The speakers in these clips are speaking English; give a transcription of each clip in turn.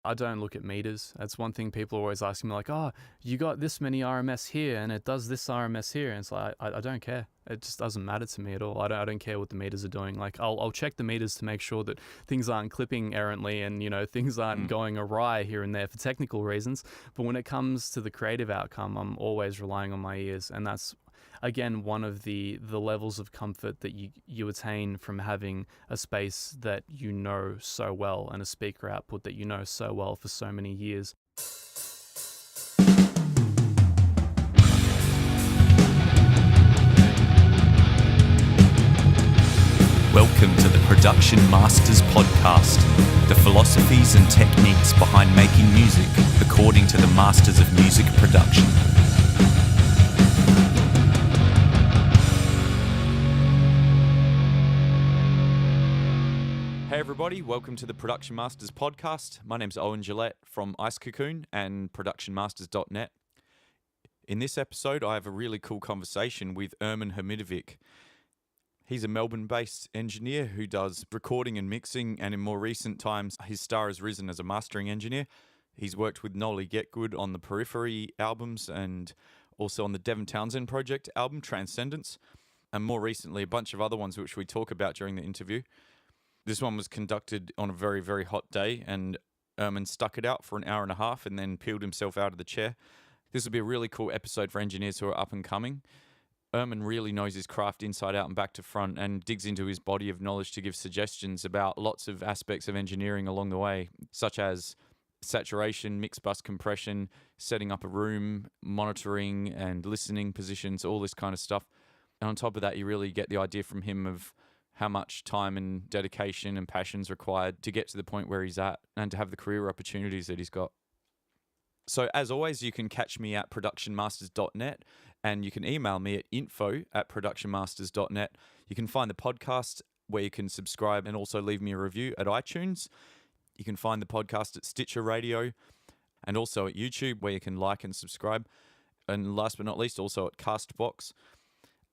I don't look at meters. That's one thing people are always asking me, like, oh, you got this many RMS here and it does this RMS here. And it's like, I don't care. It just doesn't matter to me at all. I don't care what the meters are doing. Like, I'll check the meters to make sure that things aren't clipping errantly and, things aren't going awry here and there for technical reasons. But when it comes to the creative outcome, I'm always relying on my ears. And that's, again, one of the levels of comfort that you attain from having a space that you know so well and a speaker output that you know so well for so many years. Welcome to the Production Masters Podcast, the philosophies and techniques behind making music according to the Masters of Music Production. Hey everybody, welcome to the Production Masters Podcast. My name's Owen Gillett from Ice Cocoon and productionmasters.net. In this episode, I have a really cool conversation with Ermin Hamidovic. He's a Melbourne-based engineer who does recording and mixing, and in more recent times, his star has risen as a mastering engineer. He's worked with Nolly on the Periphery albums and also on the Devin Townsend Project album, Transcendence, and more recently, a bunch of other ones which we talk about during the interview. This one was conducted on a very, very hot day, and Ermin stuck it out for an hour and a half and then peeled himself out of the chair. This will be a really cool episode for engineers who are up and coming. Ermin really knows his craft inside out and back to front and digs into his body of knowledge to give suggestions about lots of aspects of engineering along the way, such as saturation, mix bus compression, setting up a room, monitoring and listening positions, all this kind of stuff. And on top of that, you really get the idea from him of how much time and dedication and passion is required to get to the point where he's at and to have the career opportunities that he's got. So as always, you can catch me at productionmasters.net and you can email me at info@productionmasters.net. You can find the podcast where you can subscribe and also leave me a review at iTunes. You can find the podcast at Stitcher Radio and also at YouTube where you can like and subscribe. And last but not least, also at Castbox.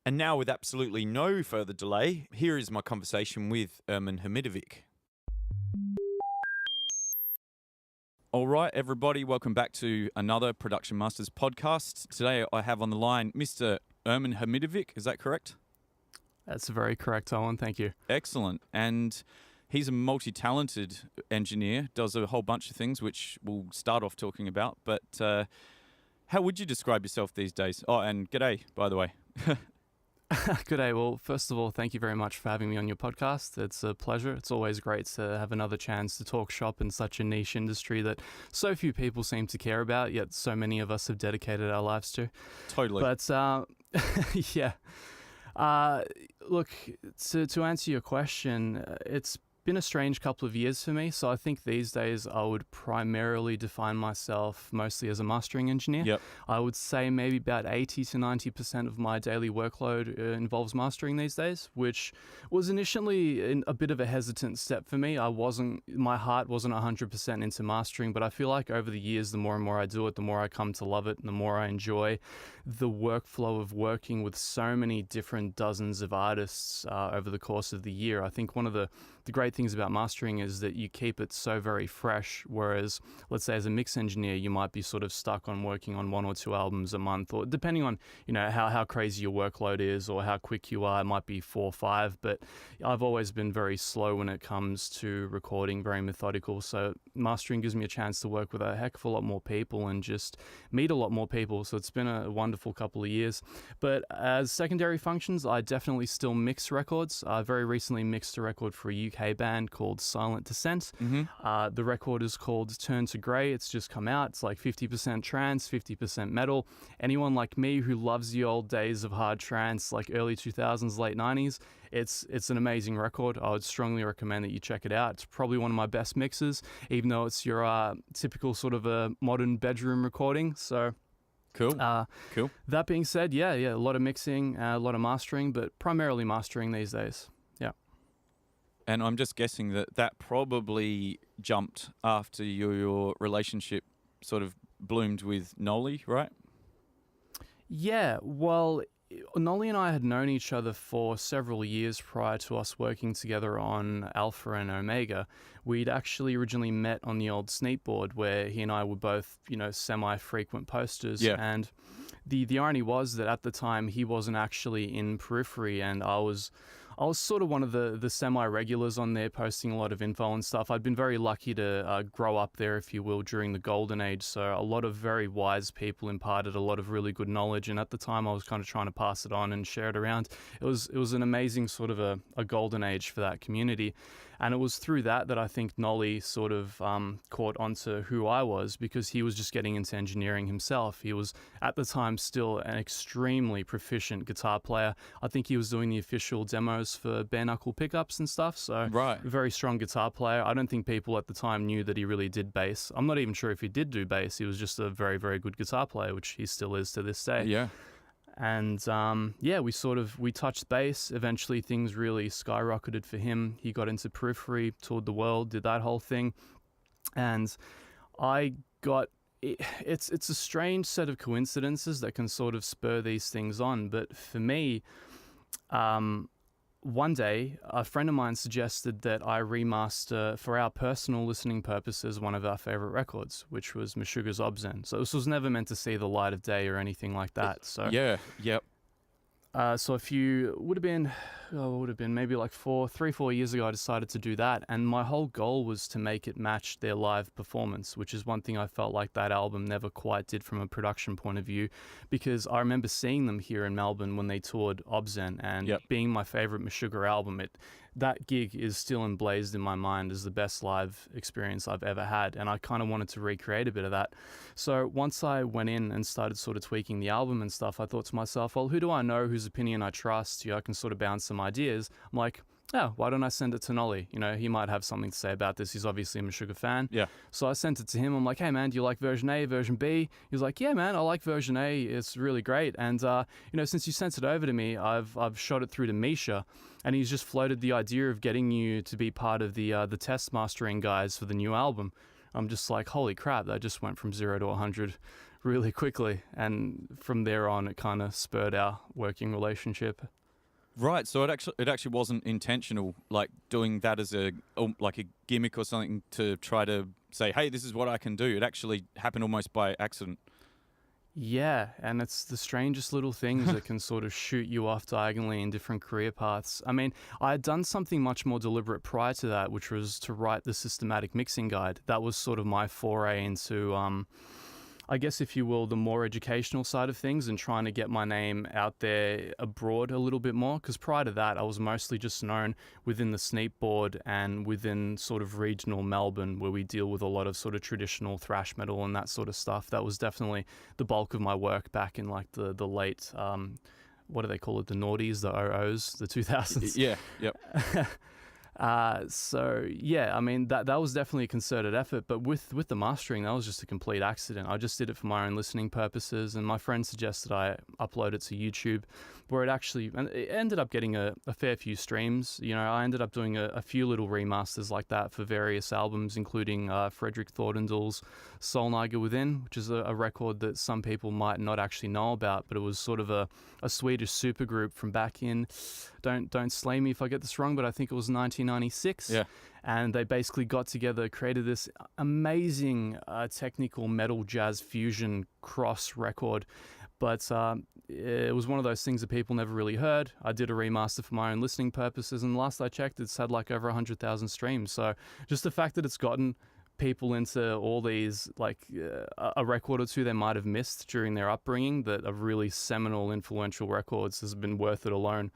And now, with absolutely no further delay, here is my conversation with Ermin Hamidovic. All right, everybody, welcome back to another Production Masters podcast. Today I have on the line Mr. Ermin Hamidovic, is that correct? That's very correct, Owen. Thank you. Excellent. And he's a multi-talented engineer, does a whole bunch of things, which we'll start off talking about. But how would you describe yourself these days? Oh, and g'day, by the way. Good day. Well, first of all, thank you very much for having me on your podcast. It's a pleasure. It's always great to have another chance to talk shop in such a niche industry that so few people seem to care about, yet so many of us have dedicated our lives to. Totally. But, yeah. Look, to answer your question, it's been a strange couple of years for me. So I think these days I would primarily define myself mostly as a mastering engineer. Yep. I would say maybe about 80 to 90% of my daily workload involves mastering these days, which was initially a bit of a hesitant step for me. My heart wasn't 100% into mastering, but I feel like over the years, the more and more I do it, the more I come to love it, and the more I enjoy the workflow of working with so many different dozens of artists over the course of the year. I think one of the great things about mastering is that you keep it so very fresh, whereas let's say as a mix engineer you might be sort of stuck on working on 1 or 2 albums a month, or depending on how crazy your workload is or how quick you are, it might be 4 or 5. But I've always been very slow when it comes to recording, very methodical, so mastering gives me a chance to work with a heck of a lot more people and just meet a lot more people. So it's been a wonderful couple of years. But as secondary functions, I definitely still mix records. I very recently mixed a record for a UK band called Silent Descent. Mm-hmm. The record is called Turn to Grey. It's just come out. It's like 50% trance, 50% metal. Anyone like me who loves the old days of hard trance, like early 2000s, late 90s, it's an amazing record. I would strongly recommend that you check it out. It's probably one of my best mixes, even though it's your typical sort of a modern bedroom recording. So Cool. Cool. That being said, yeah, a lot of mixing, a lot of mastering, but primarily mastering these days. Yeah. And I'm just guessing that probably jumped after your relationship sort of bloomed with Nolly, right? Yeah, well, Nolly and I had known each other for several years prior to us working together on Alpha and Omega. We'd actually originally met on the old Sneap board where he and I were both, semi-frequent posters. Yeah. And the irony was that at the time he wasn't actually in Periphery, and I was sort of one of the semi-regulars on there, posting a lot of info and stuff. I'd been very lucky to grow up there, if you will, during the golden age. So a lot of very wise people imparted a lot of really good knowledge. And at the time, I was kind of trying to pass it on and share it around. It was an amazing sort of a golden age for that community. And it was through that I think Nolly sort of caught onto who I was, because he was just getting into engineering himself. He was, at the time, still an extremely proficient guitar player. I think he was doing the official demos for bare knuckle pickups and stuff. So Right. very strong guitar player. I don't think people at the time knew that he really did bass. I'm not even sure if he did do bass. He was just a very, very good guitar player, which he still is to this day. Yeah. And we touched bass. Eventually things really skyrocketed for him. He got into Periphery, toured the world, did that whole thing. And it's a strange set of coincidences that can sort of spur these things on. But for me, one day, a friend of mine suggested that I remaster, for our personal listening purposes, one of our favorite records, which was Meshuggah's Obzen. So this was never meant to see the light of day or anything like that. So Yeah. Yep. so would have been maybe like 3-4 years ago, I decided to do that. And my whole goal was to make it match their live performance, which is one thing I felt like that album never quite did from a production point of view, because I remember seeing them here in Melbourne when they toured Obzen, and being my favorite Meshuggah album, that gig is still emblazed in my mind as the best live experience I've ever had, and I kind of wanted to recreate a bit of that. So once I went in and started sort of tweaking the album and stuff, I thought to myself, well, who do I know whose opinion I trust? I can sort of bounce some ideas. I'm like, why don't I send it to Nolly? He might have something to say about this. He's obviously a Meshuggah fan. Yeah. So I sent it to him. I'm like, hey, man, do you like version A, version B? He was like, yeah, man, I like version A. It's really great. And, since you sent it over to me, I've shot it through to Misha, and he's just floated the idea of getting you to be part of the test mastering guys for the new album. I'm just like, holy crap, that just went from 0 to 100 really quickly. And from there on, it kind of spurred our working relationship. Right, so it actually wasn't intentional, like doing that as a gimmick or something to try to say, hey, this is what I can do. It actually happened almost by accident. Yeah, and it's the strangest little things that can sort of shoot you off diagonally in different career paths. I mean, I had done something much more deliberate prior to that, which was to write the systematic mixing guide. That was sort of my foray into I guess, if you will, the more educational side of things, and trying to get my name out there abroad a little bit more. Because prior to that, I was mostly just known within the Sneap board and within sort of regional Melbourne, where we deal with a lot of sort of traditional thrash metal and that sort of stuff. That was definitely the bulk of my work back in like the late, what do they call it? The noughties, the 00s, the 2000s. Yeah, yep. So yeah, I mean that was definitely a concerted effort, but with the mastering, that was just a complete accident. I just did it for my own listening purposes, and my friend suggested I upload it to YouTube, where it ended up getting a fair few streams. I ended up doing a few little remasters like that for various albums, including Frederick Thornton's Soul Niger Within, which is a record that some people might not actually know about, but it was sort of a Swedish supergroup from back in, don't slay me if I get this wrong, but I think it was 1996. Yeah. And they basically got together, created this amazing technical metal jazz fusion cross record. But it was one of those things that people never really heard. I did a remaster for my own listening purposes, and last I checked, it's had like over 100,000 streams. So just the fact that it's gotten people into all these, like a record or two they might have missed during their upbringing that are really seminal, influential records, has been worth it alone.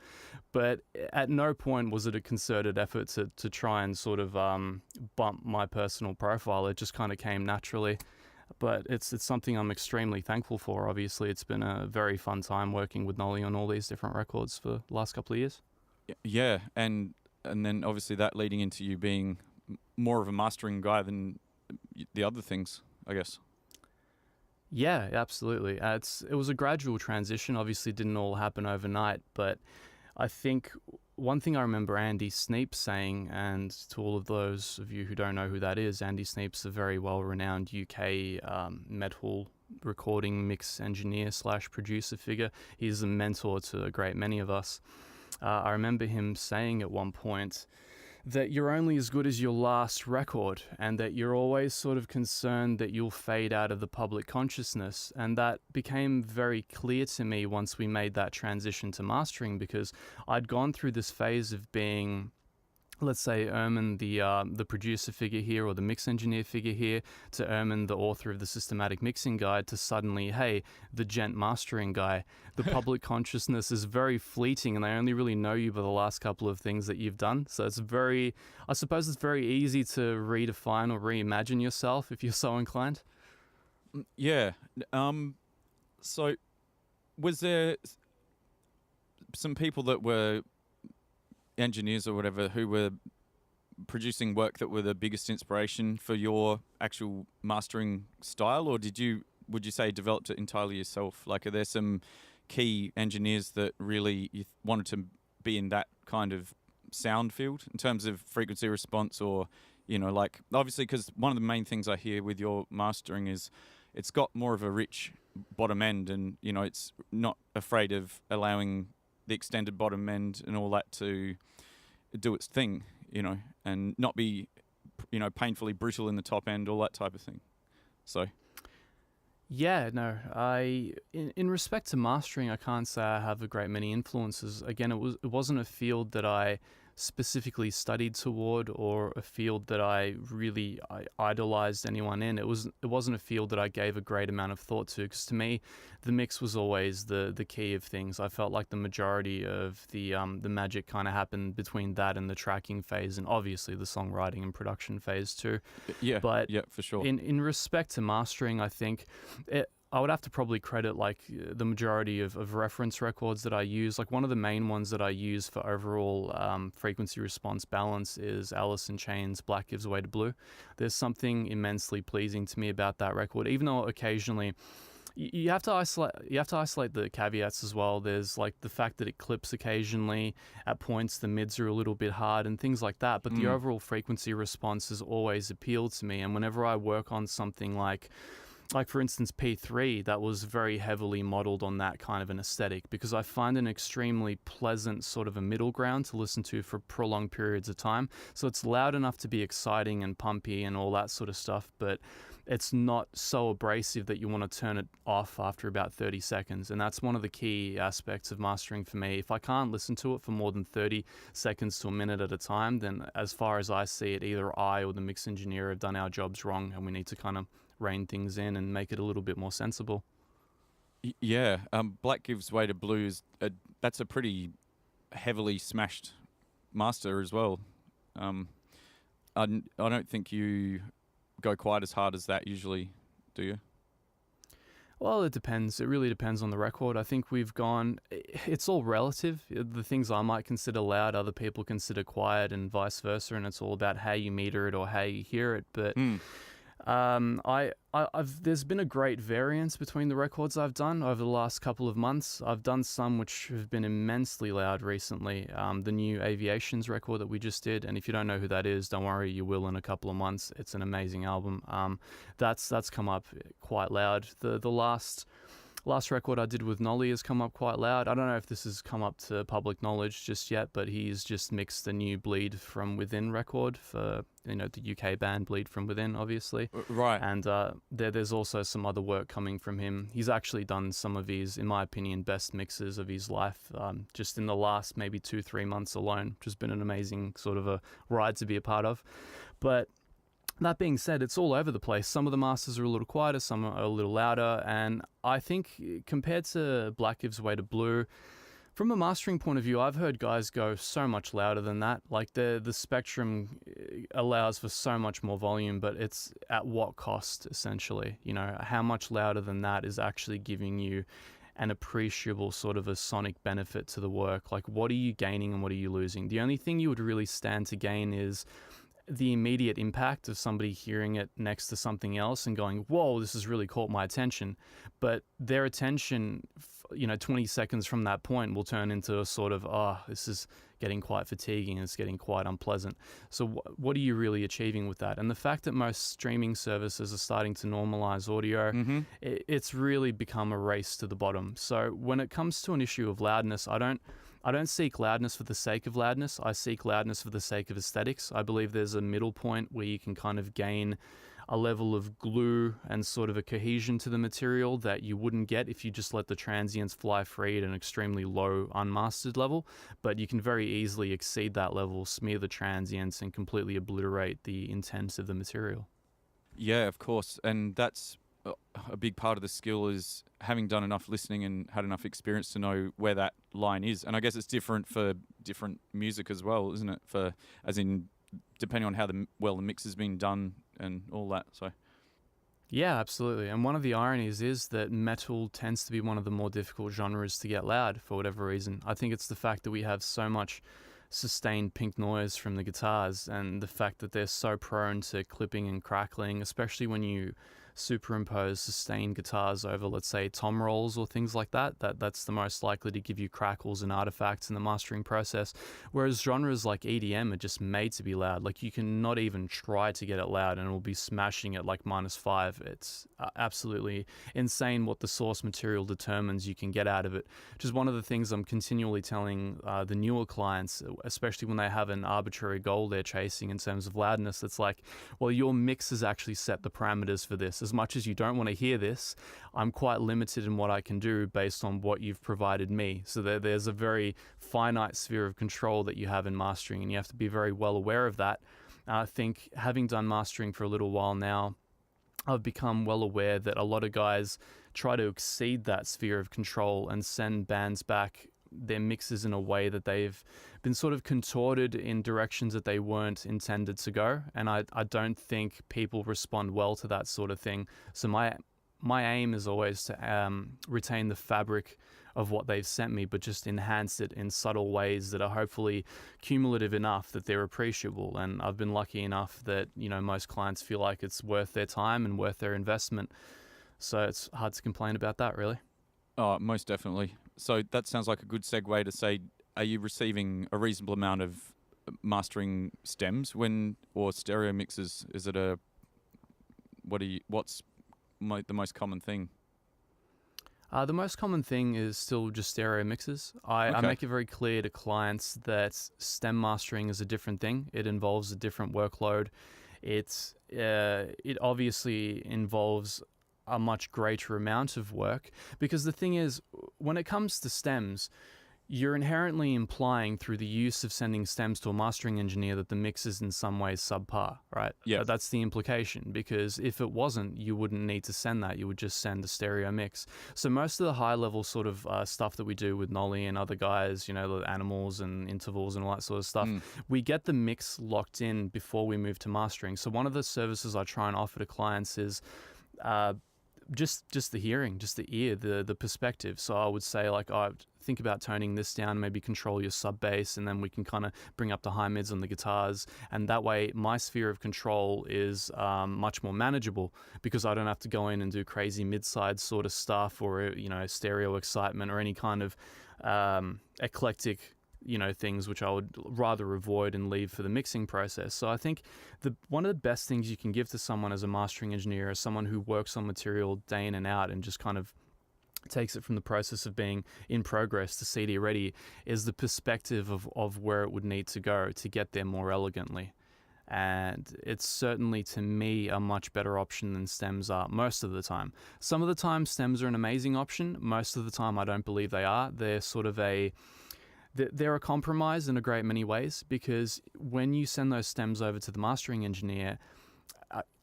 But at no point was it a concerted effort to try and sort of bump my personal profile. It just kind of came naturally. But it's something I'm extremely thankful for. Obviously, it's been a very fun time working with Nolly on all these different records for the last couple of years. Yeah, and then obviously that leading into you being more of a mastering guy than the other things, I guess. Yeah, absolutely. It was a gradual transition. Obviously, it didn't all happen overnight, but I think one thing I remember Andy Sneap saying, and to all of those of you who don't know who that is, Andy Sneap's a very well-renowned UK metal recording mix engineer / producer figure. He's a mentor to a great many of us. I remember him saying at one point that you're only as good as your last record, and that you're always sort of concerned that you'll fade out of the public consciousness. And that became very clear to me once we made that transition to mastering, because I'd gone through this phase of being, let's say, Ermin, the producer figure here, or the mix engineer figure here, to Ermin, the author of the Systematic Mixing Guide, to suddenly, hey, the gent mastering guy. The public consciousness is very fleeting, and they only really know you by the last couple of things that you've done. So I suppose it's very easy to redefine or reimagine yourself if you're so inclined. Yeah. So was there some people that were engineers or whatever who were producing work that were the biggest inspiration for your actual mastering style, or would you say developed it entirely yourself? Like, are there some key engineers that really you wanted to be in that kind of sound field in terms of frequency response, or, like, obviously, because one of the main things I hear with your mastering is it's got more of a rich bottom end, and it's not afraid of allowing the extended bottom end and all that to do its thing, and not be, painfully brutal in the top end, all that type of thing. So, yeah, no, in respect to mastering, I can't say I have a great many influences. Again, it wasn't a field that I specifically studied toward, or a field that I idolized anyone in. It wasn't a field that I gave a great amount of thought to, because to me, the mix was always the key of things. I felt like the majority of the magic kind of happened between that and the tracking phase, and obviously the songwriting and production phase too. Yeah, but yeah, for sure. In respect to mastering, I think I would have to probably credit like the majority of reference records that I use. Like, one of the main ones that I use for overall frequency response balance is Alice in Chains' Black Gives Way to Blue. There's something immensely pleasing to me about that record, even though occasionally you have to isolate the caveats as well. There's like the fact that it clips occasionally. At points the mids are a little bit hard and things like that, but the overall frequency response has always appealed to me. And whenever I work on something like for instance P3, that was very heavily modeled on that kind of an aesthetic, because I find an extremely pleasant sort of a middle ground to listen to for prolonged periods of time. So it's loud enough to be exciting and pumpy and all that sort of stuff, but it's not so abrasive that you want to turn it off after about 30 seconds. And that's one of the key aspects of mastering for me. If I can't listen to it for more than 30 seconds to a minute at a time, then as far as I see it, either I or the mix engineer have done our jobs wrong, and we need to kind of rein things in and make it a little bit more sensible. Yeah, Black Gives Way to Blue that's a pretty heavily smashed master as well. I don't think you go quite as hard as that usually, do you? Well, it depends. It really depends on the record. I think it's all relative. The things I might consider loud, other people consider quiet, and vice versa, and it's all about how you meter it or how you hear it. But there's been a great variance between the records I've done over the last couple of months. I've done some which have been immensely loud recently. The new Aviations record that we just did, and if you don't know who that is, don't worry, you will in a couple of months. It's an amazing album. That's come up quite loud. The last record I did with Nolly has come up quite loud. I don't know if this has come up to public knowledge just yet, but he's just mixed the new Bleed From Within record for, the UK band Bleed From Within, obviously. Right. And there's also some other work coming from him. He's actually done some of his, in my opinion, best mixes of his life just in the last maybe 2-3 months alone, which has been an amazing sort of a ride to be a part of. But that being said, it's all over the place. Some of the masters are a little quieter, some are a little louder, and I think compared to Black Gives Way to Blue, from a mastering point of view, I've heard guys go so much louder than that. Like the spectrum allows for so much more volume, but it's at what cost, essentially? How much louder than that is actually giving you an appreciable sort of a sonic benefit to the work? Like, what are you gaining and what are you losing? The only thing you would really stand to gain is the immediate impact of somebody hearing it next to something else and going, whoa, this has really caught my attention. But their attention 20 seconds from that point will turn into a sort of, oh, this is getting quite fatiguing, it's getting quite unpleasant. So what are you really achieving with that? And the fact that most streaming services are starting to normalize audio, it's really become a race to the bottom. So when it comes to an issue of loudness, I don't seek loudness for the sake of loudness. I seek loudness for the sake of aesthetics. I believe there's a middle point where you can kind of gain a level of glue and sort of a cohesion to the material that you wouldn't get if you just let the transients fly free at an extremely low unmastered level. But you can very easily exceed that level, smear the transients, and completely obliterate the intent of the material. Yeah, of course. And that's a big part of the skill, is having done enough listening and had enough experience to know where that line is. And I guess it's different for different music as well, isn't it? As in, depending on how the mix has been done and all that. So yeah, absolutely. And one of the ironies is that metal tends to be one of the more difficult genres to get loud for whatever reason. I think it's the fact that we have so much sustained pink noise from the guitars, and the fact that they're so prone to clipping and crackling, especially when you superimpose sustained guitars over, let's say, tom rolls or things like that. That's the most likely to give you crackles and artifacts in the mastering process. Whereas genres like EDM are just made to be loud. Like, you can not even try to get it loud and it will be smashing at like -5. It's absolutely insane what the source material determines you can get out of it. Which is one of the things I'm continually telling the newer clients, especially when they have an arbitrary goal they're chasing in terms of loudness. It's like, well, your mix has actually set the parameters for this. As much as you don't want to hear this, I'm quite limited in what I can do based on what you've provided me. So there's a very finite sphere of control that you have in mastering, and you have to be very well aware of that. I think, having done mastering for a little while now, I've become well aware that a lot of guys try to exceed that sphere of control and send bands back their mixes in a way that they've been sort of contorted in directions that they weren't intended to go. And I don't think people respond well to that sort of thing. So my aim is always to retain the fabric of what they've sent me, but just enhance it in subtle ways that are hopefully cumulative enough that they're appreciable. And I've been lucky enough that, most clients feel like it's worth their time and worth their investment. So it's hard to complain about that, really. Oh, most definitely. So that sounds like a good segue to say, are you receiving a reasonable amount of mastering stems or stereo mixes? Is it what's the most common thing? The most common thing is still just stereo mixes. I make it very clear to clients that stem mastering is a different thing. It involves a different workload. It obviously involves a much greater amount of work, because the thing is, when it comes to stems, you're inherently implying through the use of sending stems to a mastering engineer that the mix is in some ways subpar, right? Yeah. That's the implication, because if it wasn't, you wouldn't need to send that. You would just send a stereo mix. So most of the high-level sort of stuff that we do with Nolly and other guys, the animals and intervals and all that sort of stuff, we get the mix locked in before we move to mastering. So one of the services I try and offer to clients is just the hearing, just the ear, the perspective. So I would say, like, think about toning this down, maybe control your sub bass, and then we can kind of bring up the high mids on the guitars. And that way my sphere of control is much more manageable, because I don't have to go in and do crazy mid-side sort of stuff, or stereo excitement, or any kind of eclectic things which I would rather avoid and leave for the mixing process. So I think one of the best things you can give to someone as a mastering engineer, as someone who works on material day in and out and just kind of takes it from the process of being in progress to CD ready, is the perspective of where it would need to go to get there more elegantly. And it's certainly, to me, a much better option than stems are most of the time. Some of the time stems are an amazing option. Most of the time I don't believe they are. They're sort of they're a compromise in a great many ways, because when you send those stems over to the mastering engineer,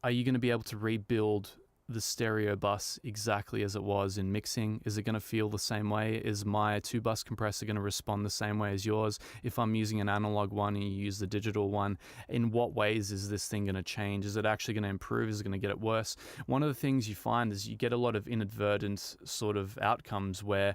are you going to be able to rebuild the stereo bus exactly as it was in mixing? Is it going to feel the same way? Is my 2-bus compressor going to respond the same way as yours? If I'm using an analog one and you use the digital one, in what ways is this thing going to change? Is it actually going to improve? Is it going to get it worse? One of the things you find is you get a lot of inadvertent sort of outcomes where,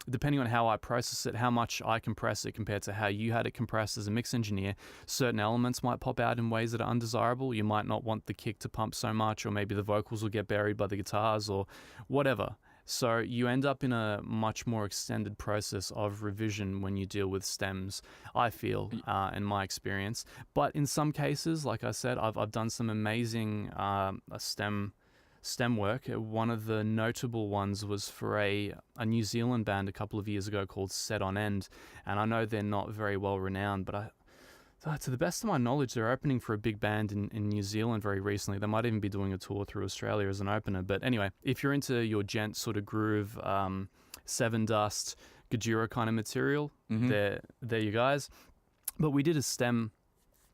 depending on how I process it, how much I compress it compared to how you had it compressed as a mix engineer, certain elements might pop out in ways that are undesirable. You might not want the kick to pump so much, or maybe the vocals will get buried by the guitars or whatever. So you end up in a much more extended process of revision when you deal with stems, I feel, in my experience. But in some cases, like I said, I've done some amazing stem work. One of the notable ones was for a New Zealand band a couple of years ago called Set on End, and I know they're not very well renowned, but to the best of my knowledge, they're opening for a big band in New Zealand very recently. They might even be doing a tour through Australia as an opener. But anyway, if you're into your gent sort of groove, Seven Dust, Gajira kind of material, there you guys. But we did a stem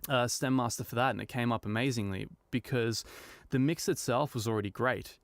master for that, and it came up amazingly because the mix itself was already great.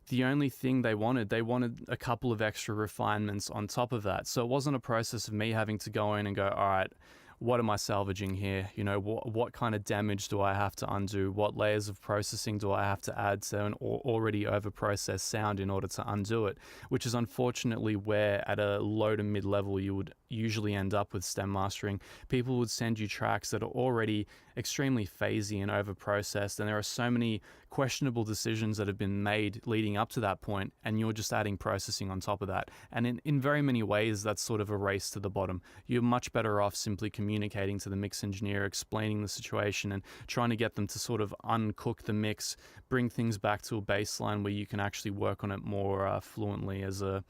The only thing they wanted a couple of extra refinements on top of that. So it wasn't a process of me having to go in and go, all right, what am I salvaging here? You know, what kind of damage do I have to undo? What layers of processing do I have to add to an already over-processed sound in order to undo it? Which is unfortunately where at a low to mid-level you would usually end up with stem mastering. People would send you tracks that are already extremely phasey and over-processed, and there are so many questionable decisions that have been made leading up to that point, and you're just adding processing on top of that. And in very many ways, that's sort of a race to the bottom. You're much better off simply communicating to the mix engineer, explaining the situation, and trying to get them to sort of uncook the mix, bring things back to a baseline where you can actually work on it more fluently as a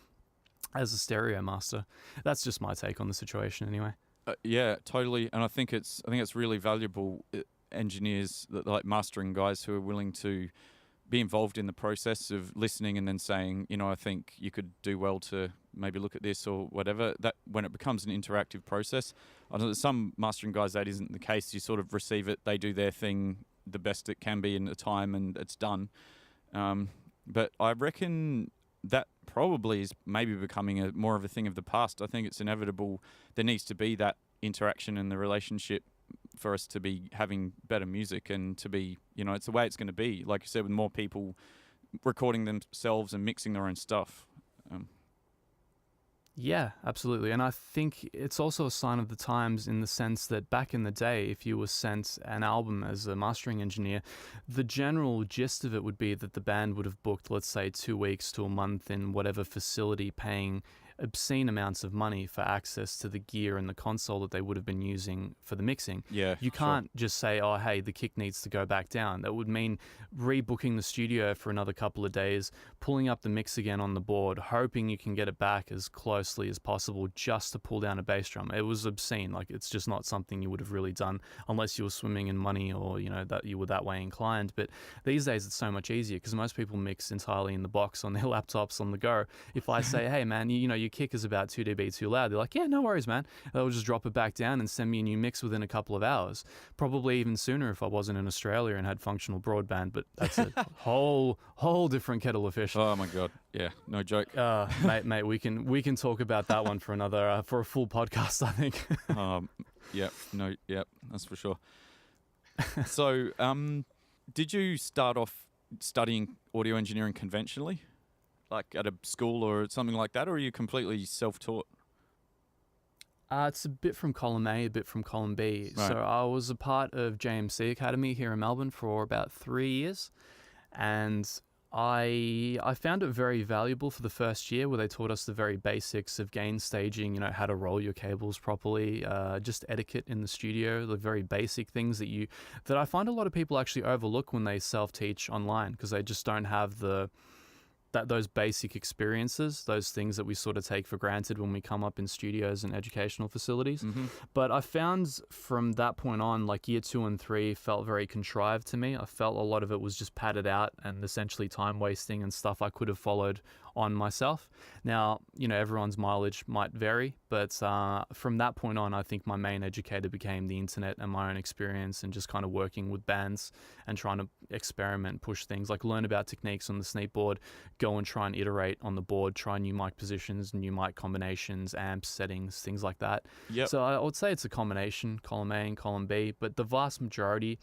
stereo master. That's just my take on the situation anyway. Yeah, totally. And I think it's really valuable engineers, like mastering guys, who are willing to be involved in the process of listening and then saying, you know, I think you could do well to maybe look at this or whatever. That when it becomes an interactive process, I know that some mastering guys that isn't the case. You sort of receive it, they do their thing the best it can be in the time, and it's done. But I reckon that probably is maybe becoming more of a thing of the past. I think it's inevitable. There needs to be that interaction and the relationship for us to be having better music, and to be, you know, it's the way it's going to be. Like you said, with more people recording themselves and mixing their own stuff. Yeah, absolutely. And I think it's also a sign of the times in the sense that back in the day, if you were sent an album as a mastering engineer, the general gist of it would be that the band would have booked, let's say, 2 weeks to a month in whatever facility, paying obscene amounts of money for access to the gear and the console that they would have been using for the mixing. Yeah, you can't just say, oh, hey, the kick needs to go back down. That would mean rebooking the studio for another couple of days, pulling up the mix again on the board, hoping you can get it back as closely as possible just to pull down a bass drum. It was obscene. Like, it's just not something you would have really done unless you were swimming in money, or, you know, that you were that way inclined. But these days it's so much easier because most people mix entirely in the box on their laptops on the go. If I say, hey man, you know, your kick is about 2 dB too loud, they're like, yeah, no worries, man. They'll just drop it back down and send me a new mix within a couple of hours. Probably even sooner if I wasn't in Australia and had functional broadband, but that's a whole different kettle of fish. Oh my god, yeah, no joke. Mate, we can talk about that one for another for a full podcast, I think. That's for sure. So, did you start off studying audio engineering conventionally, like at a school or something like that, or are you completely self-taught? It's a bit from column A, a bit from column B. Right. So I was a part of JMC Academy here in Melbourne for about 3 years, and I found it very valuable for the first year, where they taught us the very basics of gain staging, you know, how to roll your cables properly, just etiquette in the studio, the very basic things that I find a lot of people actually overlook when they self-teach online, because they just don't have those basic experiences, those things that we sort of take for granted when we come up in studios and educational facilities. Mm-hmm. But I found from that point on, like year 2 and 3 felt very contrived to me. I felt a lot of it was just padded out and essentially time wasting and stuff I could have followed on myself. Now, you know, everyone's mileage might vary, but from that point on, I think my main educator became the internet and my own experience and just kind of working with bands and trying to experiment, push things, like learn about techniques on the sneak board, go and try and iterate on the board, try new mic positions, new mic combinations, amps, settings, things like that. Yep. So I would say it's a combination, column A and column B, but the vast majority,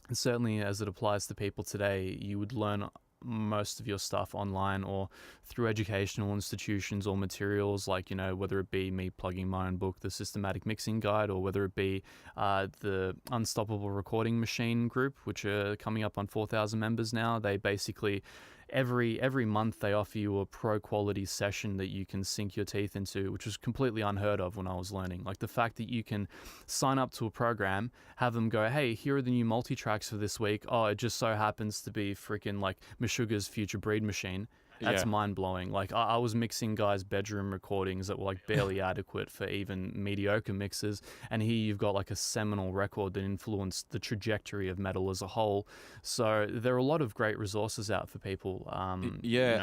and certainly as it applies to people today, you would learn most of your stuff online or through educational institutions or materials, like, you know, whether it be me plugging my own book, The Systematic Mixing Guide, or whether it be the Unstoppable Recording Machine group, which are coming up on 4,000 members now. They basically every month they offer you a pro quality session that you can sink your teeth into, which was completely unheard of when I was learning. Like the fact that you can sign up to a program, have them go, hey, here are the new multi-tracks for this week. Oh, it just so happens to be freaking like Meshuggah's Future Breed Machine. That's mind-blowing. Like, I was mixing guys' bedroom recordings that were, like, barely adequate for even mediocre mixes, and here you've got, like, a seminal record that influenced the trajectory of metal as a whole. So there are a lot of great resources out for people,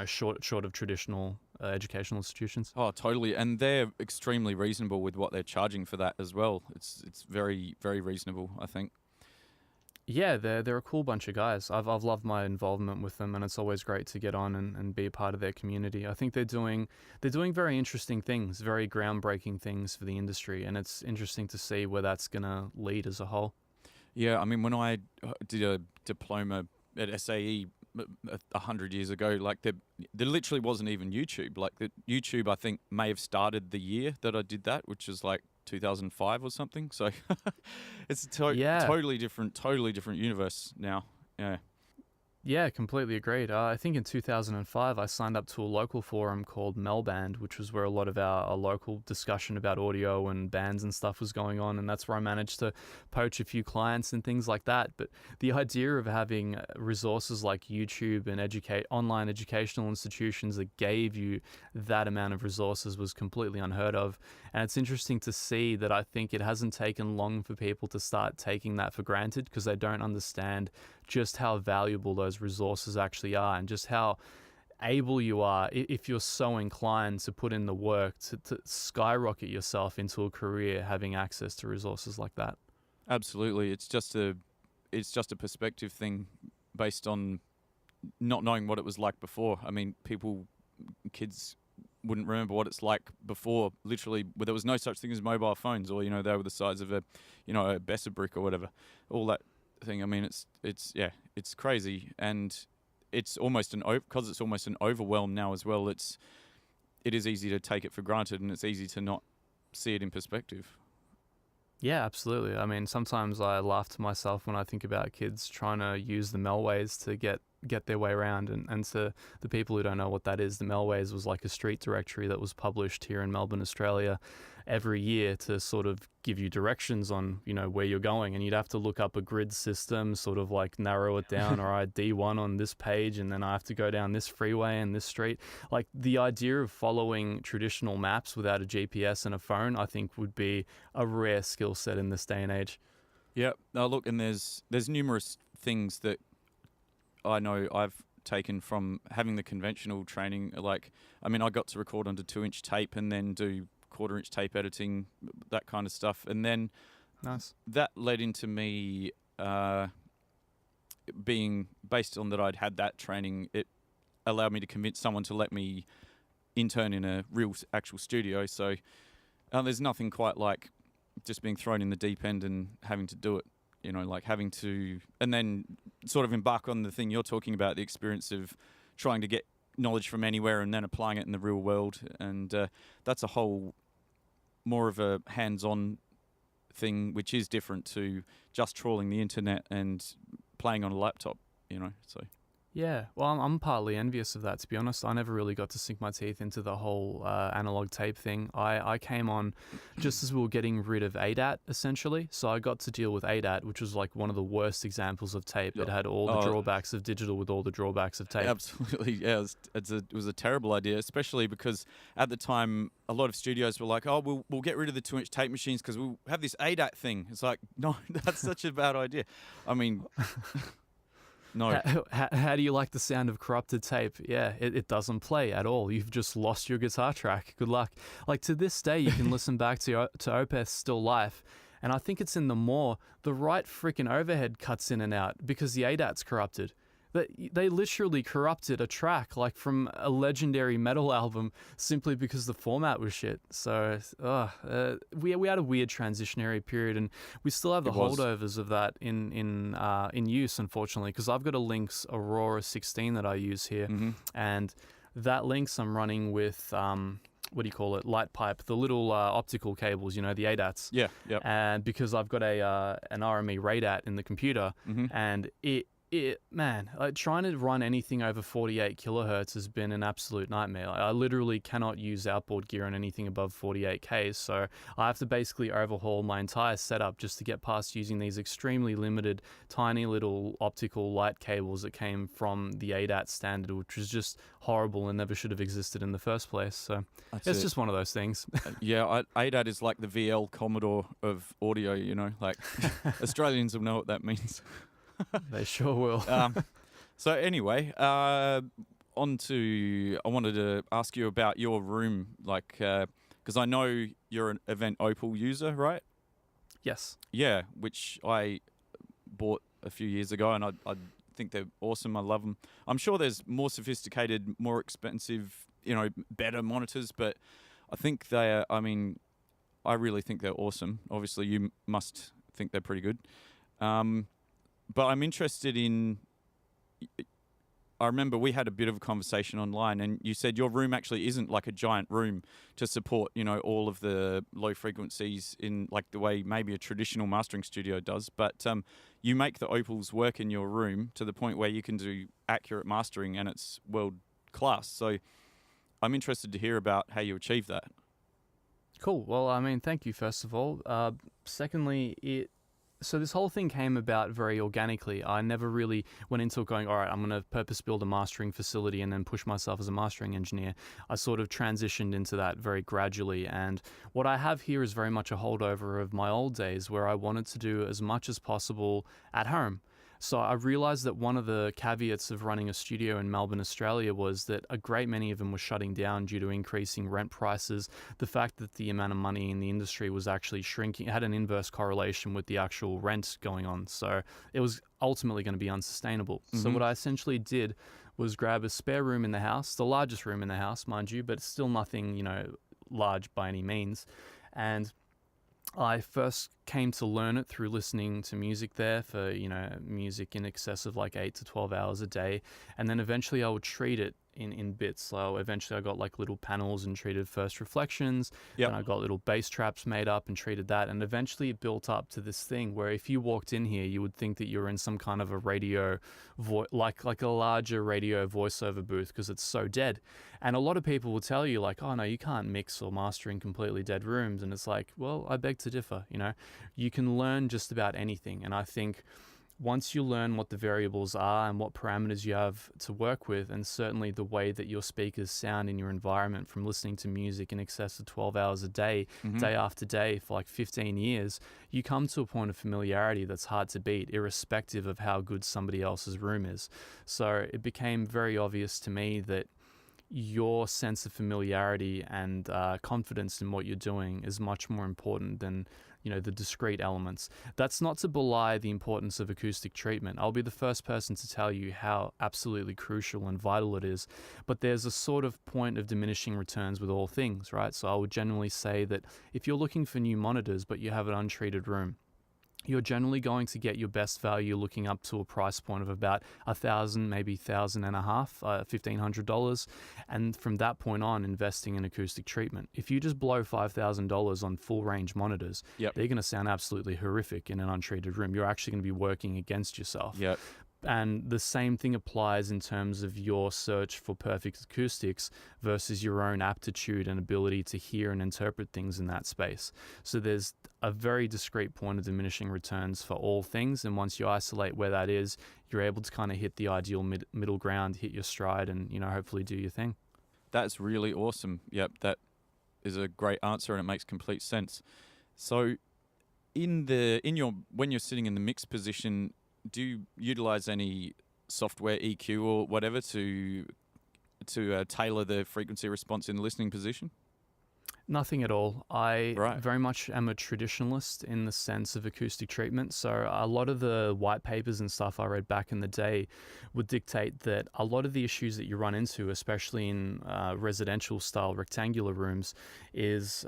short of traditional educational institutions. Oh, totally. And they're extremely reasonable with what they're charging for that as well. It's very, very reasonable, I think. Yeah, they're a cool bunch of guys. I've loved my involvement with them, and it's always great to get on and be a part of their community. I think they're doing very interesting things, very groundbreaking things for the industry, and it's interesting to see where that's going to lead as a whole. Yeah, I mean, when I did a diploma at SAE 100 years ago, like there literally wasn't even YouTube. Like the YouTube, I think, may have started the year that I did that, which is like 2005 or something. So it's a totally different universe now. Yeah, completely agreed. I think in 2005, I signed up to a local forum called Melband, which was where a lot of our local discussion about audio and bands and stuff was going on. And that's where I managed to poach a few clients and things like that. But the idea of having resources like YouTube and online educational institutions that gave you that amount of resources was completely unheard of. And it's interesting to see that I think it hasn't taken long for people to start taking that for granted because they don't understand just how valuable those resources actually are and just how able you are, if you're so inclined to put in the work to skyrocket yourself into a career having access to resources like that. Absolutely. It's just a perspective thing based on not knowing what it was like before. I mean, kids wouldn't remember what it's like before, literally, where there was no such thing as mobile phones, or, they were the size of a Besser brick or whatever. All that thing. I mean, it's crazy, and it's almost because it's almost an overwhelm now as well. It is easy to take it for granted, and it's easy to not see it in perspective. Yeah, absolutely. I mean, sometimes I laugh to myself when I think about kids trying to use the Melways to get their way around. And to the people who don't know what that is, the Melways was like a street directory that was published here in Melbourne, Australia, every year to sort of give you directions on, where you're going. And you'd have to look up a grid system, sort of like narrow it down, or I D1 on this page, and then I have to go down this freeway and this street. Like the idea of following traditional maps without a GPS and a phone, I think would be a rare skill set in this day and age. Yeah. Now look, and there's numerous things that I know I've taken from having the conventional training. Like, I mean, I got to record onto 2-inch tape and then do 1/4-inch tape editing, that kind of stuff. And then that led into me being based on that I'd had that training. It allowed me to convince someone to let me intern in a real actual studio. So there's nothing quite like just being thrown in the deep end and having to do it. Like having to, and then sort of embark on the thing you're talking about, the experience of trying to get knowledge from anywhere and then applying it in the real world. And that's a whole more of a hands-on thing, which is different to just trawling the internet and playing on a laptop, so. Yeah, well, I'm partly envious of that, to be honest. I never really got to sink my teeth into the whole analog tape thing. I came on just as we were getting rid of ADAT, essentially. So I got to deal with ADAT, which was like one of the worst examples of tape. It had all the drawbacks of digital with all the drawbacks of tape. Absolutely, yeah. It was a terrible idea, especially because at the time, a lot of studios were like, oh, we'll get rid of the 2-inch tape machines because we'll have this ADAT thing. It's like, no, that's such a bad idea. I mean... No. How do you like the sound of corrupted tape? Yeah, it doesn't play at all. You've just lost your guitar track. Good luck. Like to this day, you can listen back to Opeth's Still Life, and I think it's in the right freaking overhead cuts in and out because the ADAT's corrupted. They literally corrupted a track like from a legendary metal album simply because the format was shit. So we had a weird transitionary period, and we still have the holdovers of that in use, unfortunately, because I've got a Lynx Aurora 16 that I use here, and that Lynx I'm running with what do you call it? Light pipe, the little optical cables, the ADATs. Yeah, yep. And because I've got an RME RADAT in the computer, and Trying to run anything over 48 kilohertz has been an absolute nightmare. I literally cannot use outboard gear on anything above 48k, so I have to basically overhaul my entire setup just to get past using these extremely limited, tiny little optical light cables that came from the ADAT standard, which was just horrible and never should have existed in the first place. So it's just one of those things. Yeah, ADAT is like the VL Commodore of audio, like Australians will know what that means. They sure will. So anyway, I wanted to ask you about your room, like, because I know you're an Event Opal user, right? Yes. Yeah, which I bought a few years ago, and I think they're awesome. I love them. I'm sure there's more sophisticated, more expensive, better monitors, but I think I really think they're awesome. Obviously, you must think they're pretty good. But I'm interested in, I remember we had a bit of a conversation online, and you said your room actually isn't like a giant room to support, all of the low frequencies in like the way maybe a traditional mastering studio does. But you make the opals work in your room to the point where you can do accurate mastering and it's world class. So I'm interested to hear about how you achieve that. Cool. Well, thank you, first of all. Secondly, so this whole thing came about very organically. I never really went into it going, all right, I'm going to purpose build a mastering facility and then push myself as a mastering engineer. I sort of transitioned into that very gradually. And what I have here is very much a holdover of my old days where I wanted to do as much as possible at home. So I realized that one of the caveats of running a studio in Melbourne, Australia, was that a great many of them were shutting down due to increasing rent prices. The fact that the amount of money in the industry was actually shrinking, it had an inverse correlation with the actual rent going on. So it was ultimately going to be unsustainable. So what I essentially did was grab a spare room in the house, the largest room in the house, mind you, but it's still nothing, large by any means. And I first came to learn it through listening to music there for, music in excess of like 8 to 12 hours a day. And then eventually I would treat it in bits. So eventually I got like little panels and treated first reflections. Yep. And I got little bass traps made up and treated that. And eventually it built up to this thing where if you walked in here, you would think that you're in some kind of a radio, like a larger radio voiceover booth because it's so dead. And a lot of people will tell you like, oh no, you can't mix or master in completely dead rooms. And it's like, well, I beg to differ, You can learn just about anything. And I think once you learn what the variables are and what parameters you have to work with, and certainly the way that your speakers sound in your environment from listening to music in excess of 12 hours a day, day after day for like 15 years, you come to a point of familiarity that's hard to beat, irrespective of how good somebody else's room is. So it became very obvious to me that your sense of familiarity and confidence in what you're doing is much more important than the discrete elements. That's not to belie the importance of acoustic treatment. I'll be the first person to tell you how absolutely crucial and vital it is, but there's a sort of point of diminishing returns with all things, right? So I would generally say that if you're looking for new monitors but you have an untreated room, you're generally going to get your best value looking up to a price point of about $1,000, maybe $1,500, $1,500, and from that point on, investing in acoustic treatment. If you just blow $5,000 on full range monitors, they're going to sound absolutely horrific in an untreated room. You're actually going to be working against yourself. Yep. And the same thing applies in terms of your search for perfect acoustics versus your own aptitude and ability to hear and interpret things in that space. So there's a very discrete point of diminishing returns for all things. And once you isolate where that is, you're able to kind of hit the ideal middle ground, hit your stride, and, hopefully do your thing. That's really awesome. Yep, that is a great answer and it makes complete sense. So when you're sitting in the mix position, do you utilize any software EQ or whatever to tailor the frequency response in the listening position? Nothing at all. I very much am a traditionalist in the sense of acoustic treatment. So a lot of the white papers and stuff I read back in the day would dictate that a lot of the issues that you run into, especially in residential style rectangular rooms, is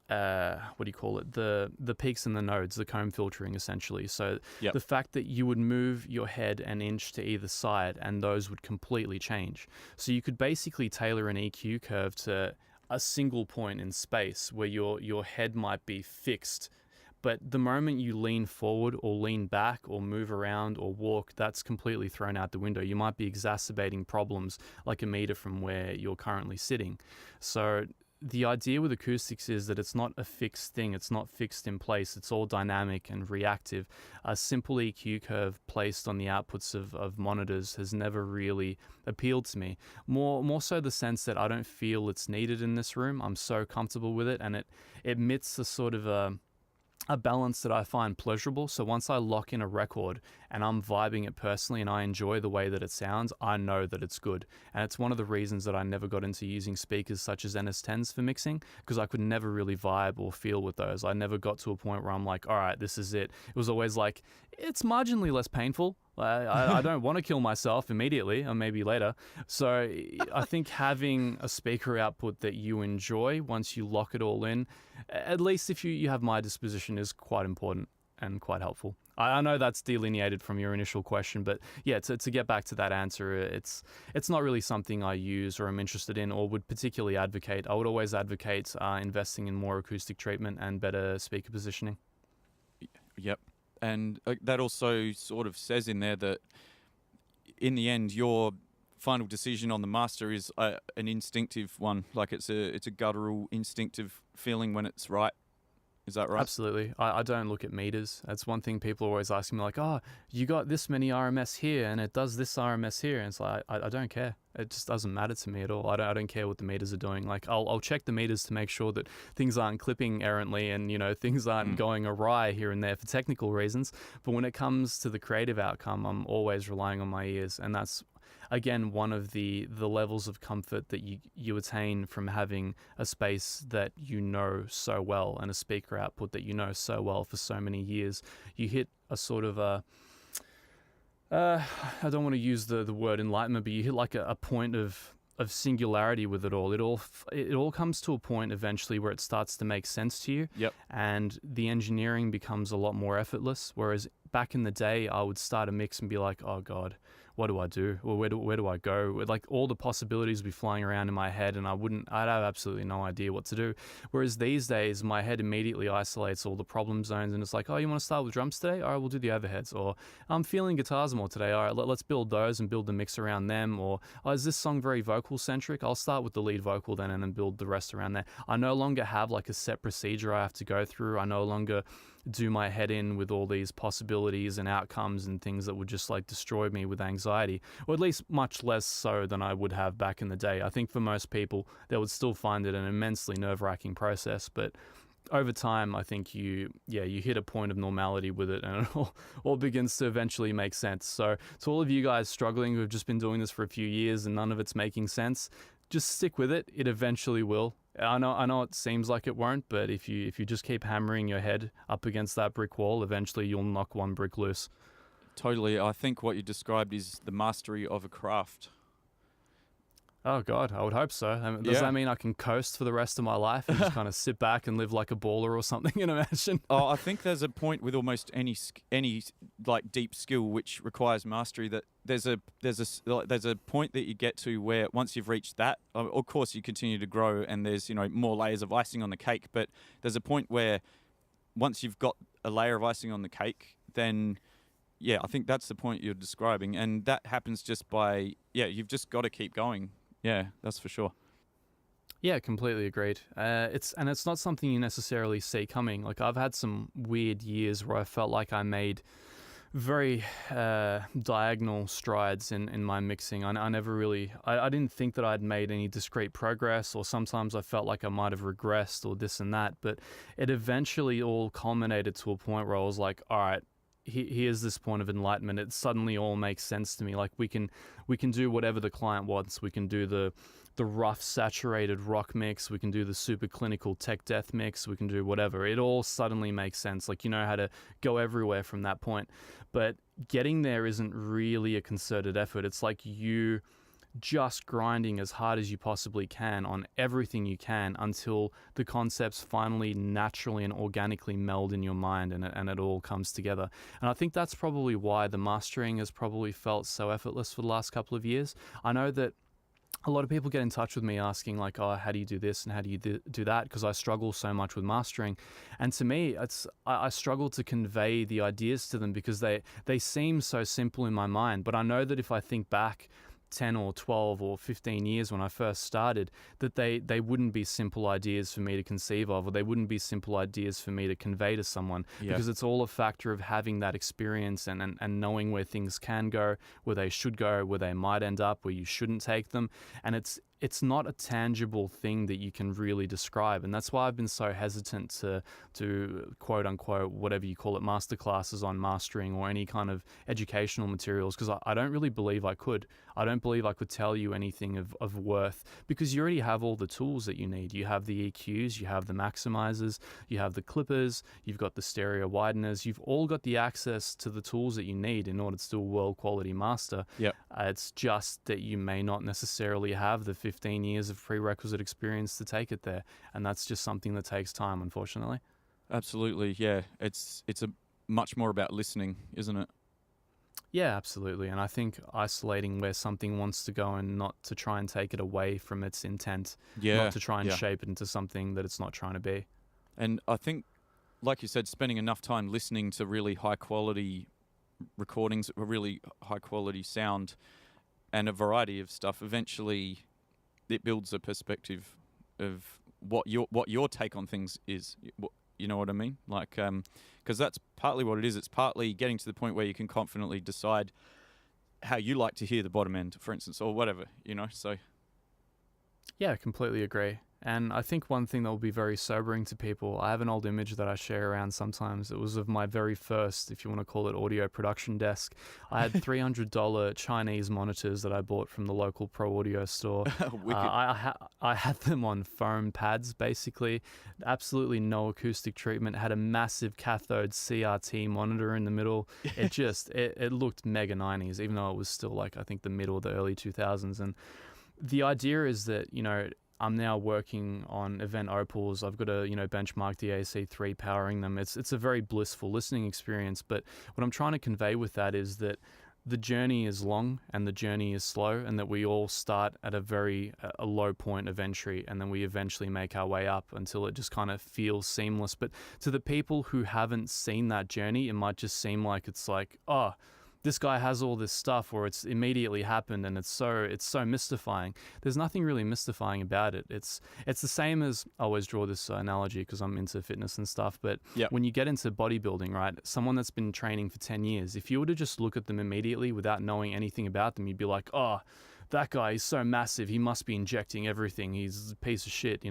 the peaks and the nodes, the comb filtering essentially. So the fact that you would move your head an inch to either side and those would completely change. So you could basically tailor an EQ curve to a single point in space where your head might be fixed, But the moment you lean forward or lean back or move around or walk, that's completely thrown out the window. You might be exacerbating problems like a meter from where you're currently sitting. So the idea with acoustics is that it's not a fixed thing. It's not fixed in place. It's all dynamic and reactive. A simple EQ curve placed on the outputs of monitors has never really appealed to me. More so the sense that I don't feel it's needed in this room. I'm so comfortable with it, and it emits a sort of a balance that I find pleasurable. So once I lock in a record and I'm vibing it personally and I enjoy the way that it sounds, I know that it's good. And it's one of the reasons that I never got into using speakers such as NS10s for mixing, because I could never really vibe or feel with those. I never got to a point where I'm like, all right, this is it. It was always like, it's marginally less painful. I don't want to kill myself immediately, or maybe later. So I think having a speaker output that you enjoy once you lock it all in, at least if you have my disposition, is quite important and quite helpful. I know that's delineated from your initial question, but yeah, to get back to that answer, it's not really something I use or am interested in or would particularly advocate. I would always advocate investing in more acoustic treatment and better speaker positioning. Yep. And that also sort of says in there that in the end, your final decision on the master is an instinctive one. Like it's a guttural, instinctive feeling when it's right. Is that right? Absolutely. I don't look at meters. That's one thing people are always asking me, like, oh, you got this many RMS here and it does this RMS here. And it's like, I don't care. It just doesn't matter to me at all. I don't care what the meters are doing. Like, I'll check the meters to make sure that things aren't clipping errantly and, things aren't going awry here and there for technical reasons. But when it comes to the creative outcome, I'm always relying on my ears. And that's, again, one of the levels of comfort that you attain from having a space that you know so well and a speaker output that you know so well for so many years. You hit a sort of I don't want to use the word enlightenment, but you hit like a point of singularity with it all. It all comes to a point eventually where it starts to make sense to you. Yep. And the engineering becomes a lot more effortless. Whereas back in the day, I would start a mix and be like, oh God, what do I do? Or where do I go? Like all the possibilities would be flying around in my head and I'd have absolutely no idea what to do. Whereas these days, my head immediately isolates all the problem zones and it's like, oh, you want to start with drums today? All right, we'll do the overheads. Or I'm feeling guitars more today. All right, let's build those and build the mix around them. Or, oh, is this song very vocal centric? I'll start with the lead vocal then and then build the rest around there. I no longer have like a set procedure I have to go through. I no longer do my head in with all these possibilities and outcomes and things that would just like destroy me with anxiety, or at least much less so than I would have back in the day. I think for most people, they would still find it an immensely nerve-wracking process, but over time, I think you hit a point of normality with it and it all begins to eventually make sense. So to all of you guys struggling who have just been doing this for a few years and none of it's making sense, just stick with it. It eventually will. I know it seems like it won't, but if you just keep hammering your head up against that brick wall, eventually you'll knock one brick loose. Totally. I think what you described is the mastery of a craft. Oh God, I would hope so. Does that mean I can coast for the rest of my life and just kind of sit back and live like a baller or something in a mansion? Oh, I think there's a point with almost any like deep skill which requires mastery that there's a point that you get to where once you've reached that, of course you continue to grow and there's more layers of icing on the cake, but there's a point where once you've got a layer of icing on the cake, then I think that's the point you're describing, and that happens just by you've just got to keep going. Yeah, that's for sure. Yeah, completely agreed. It's not something you necessarily see coming. Like I've had some weird years where I felt like I made very diagonal strides in my mixing. I never really, I didn't think that I'd made any discrete progress, or sometimes I felt like I might have regressed or this and that, but it eventually all culminated to a point where I was like, all right, here's this point of enlightenment. It suddenly all makes sense to me. Like we can do whatever the client wants. We can do the rough saturated rock mix. We can do the super clinical tech death mix. We can do whatever. It all suddenly makes sense. Like you know how to go everywhere from that point. But getting there isn't really a concerted effort. It's like you just grinding as hard as you possibly can on everything you can until the concepts finally naturally and organically meld in your mind and it all comes together. And I think that's probably why the mastering has probably felt so effortless for the last couple of years. I know that a lot of people get in touch with me asking like, oh, how do you do this and how do you do that? Because I struggle so much with mastering. And to me, I struggle to convey the ideas to them because they seem so simple in my mind. But I know that if I think back 10 or 12 or 15 years when I first started, that they wouldn't be simple ideas for me to conceive of, or they wouldn't be simple ideas for me to convey to someone, because it's all a factor of having that experience and knowing where things can go, where they should go, where they might end up, where you shouldn't take them. And it's not a tangible thing that you can really describe. And that's why I've been so hesitant to quote unquote, whatever you call it, masterclasses on mastering or any kind of educational materials, because I don't really believe I could. I don't believe I could tell you anything of worth, because you already have all the tools that you need. You have the EQs, you have the maximizers, you have the clippers, you've got the stereo wideners, you've all got the access to the tools that you need in order to do a world quality master. Yep. It's just that you may not necessarily have the 15 years of prerequisite experience to take it there. And that's just something that takes time, unfortunately. Absolutely, yeah. It's a much more about listening, isn't it? Yeah, absolutely. And I think isolating where something wants to go and not to try and take it away from its intent, not to try and shape it into something that it's not trying to be. And I think, like you said, spending enough time listening to really high quality recordings, a really high quality sound and a variety of stuff, eventually it builds a perspective of what your take on things is. You know what I mean? Like, because that's partly what it is. It's partly getting to the point where you can confidently decide how you like to hear the bottom end, for instance, or whatever, you know, so. Yeah, I completely agree. And I think one thing that will be very sobering to people, I have an old image that I share around sometimes. It was of my very first, if you want to call it, audio production desk. I had $300 Chinese monitors that I bought from the local Pro Audio store. I had them on foam pads, basically. Absolutely no acoustic treatment. Had a massive cathode CRT monitor in the middle. It looked mega 90s, even though it was still like, I think, the middle of the early 2000s. And the idea is that, you know, I'm now working on event opals. I've got a, benchmark the AC3 powering them. It's a very blissful listening experience. But what I'm trying to convey with that is that the journey is long and the journey is slow, and that we all start at a low point of entry, and then we eventually make our way up until it just kind of feels seamless. But to the people who haven't seen that journey, it might just seem like it's like, oh, this guy has all this stuff, or it's immediately happened, and it's so mystifying. There's nothing really mystifying about it. It's the same as, I always draw this analogy because I'm into fitness and stuff, but when you get into bodybuilding, right, someone that's been training for 10 years, if you were to just look at them immediately without knowing anything about them, you'd be like, oh, that guy is so massive, he must be injecting everything, he's a piece of shit,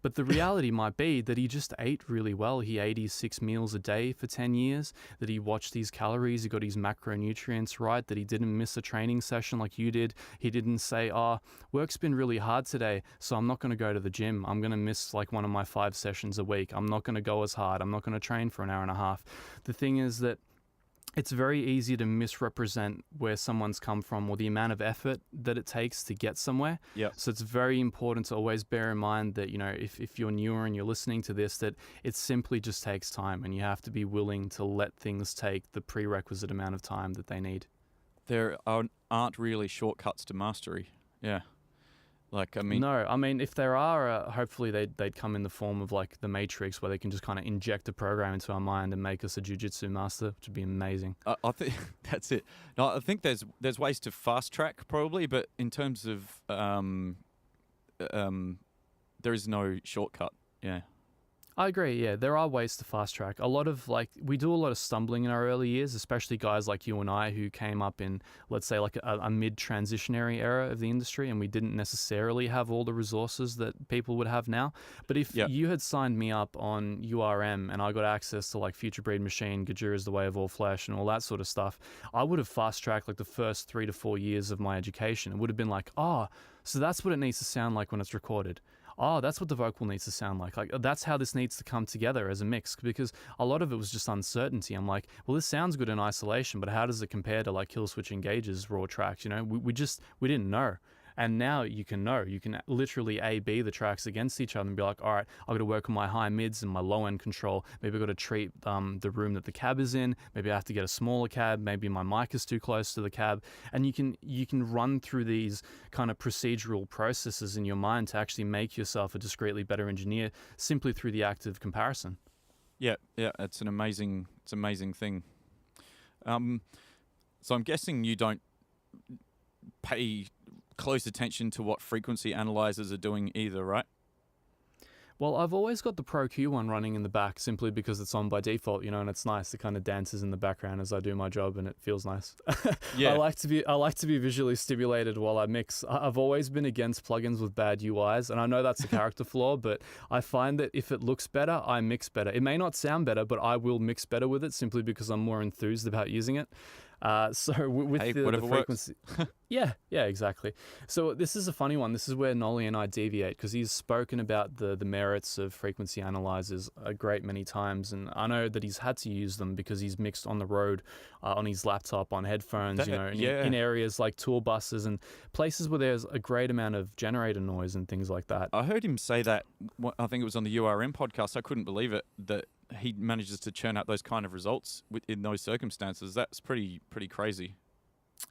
But the reality might be that he just ate really well. He ate his 6 meals a day for 10 years, that he watched his calories, he got his macronutrients right, that he didn't miss a training session like you did. He didn't say, oh, work's been really hard today, so I'm not going to go to the gym. I'm going to miss like one of my 5 sessions a week. I'm not going to go as hard. I'm not going to train for an hour and a half. The thing is that it's very easy to misrepresent where someone's come from or the amount of effort that it takes to get somewhere. Yeah. So it's very important to always bear in mind that, if you're newer and you're listening to this, that it simply just takes time, and you have to be willing to let things take the prerequisite amount of time that they need. There aren't really shortcuts to mastery. Yeah. No, if there are, hopefully they'd come in the form of like the Matrix, where they can just kind of inject a program into our mind and make us a jiu-jitsu master, which would be amazing. I think that's it. No, I think there's ways to fast track probably, but in terms of there is no shortcut. Yeah. I agree, yeah. There are ways to fast track. We do a lot of stumbling in our early years, especially guys like you and I who came up in, let's say, like a mid-transitionary era of the industry, and we didn't necessarily have all the resources that people would have now. But if you had signed me up on URM and I got access to like Future Breed Machine, Gajura's The Way of All Flesh, and all that sort of stuff, I would have fast-tracked like the first 3 to 4 years of my education. It would have been like, so that's what it needs to sound like when it's recorded. Oh, that's what the vocal needs to sound like. Like, that's how this needs to come together as a mix, because a lot of it was just uncertainty. I'm like, well, this sounds good in isolation, but how does it compare to like Killswitch Engage's raw tracks? We didn't know. And now you can literally A/B the tracks against each other and be like, all right, I've got to work on my high mids and my low end control. Maybe I've got to treat the room that the cab is in. Maybe I have to get a smaller cab. Maybe my mic is too close to the cab. And you can run through these kind of procedural processes in your mind to actually make yourself a discreetly better engineer simply through the act of comparison. Yeah, it's an amazing thing. So I'm guessing you don't pay close attention to what frequency analyzers are doing either, right? Well, I've always got the Pro Q one running in the back simply because it's on by default, and it's nice. It kind of dances in the background as I do my job, and it feels nice. Yeah. I like to be visually stimulated while I mix. I've always been against plugins with bad UIs, and I know that's a character flaw, but I find that if it looks better, I mix better. It may not sound better, but I will mix better with it simply because I'm more enthused about using it. So with the frequency, yeah, exactly. So this is a funny one. This is where Nolly and I deviate because he's spoken about the merits of frequency analyzers a great many times, and I know that he's had to use them because he's mixed on the road, on his laptop, on headphones, in areas like tour buses and places where there's a great amount of generator noise and things like that. I heard him say that. I think it was on the URM podcast. I couldn't believe it that he manages to churn out those kind of results in those circumstances. That's pretty crazy.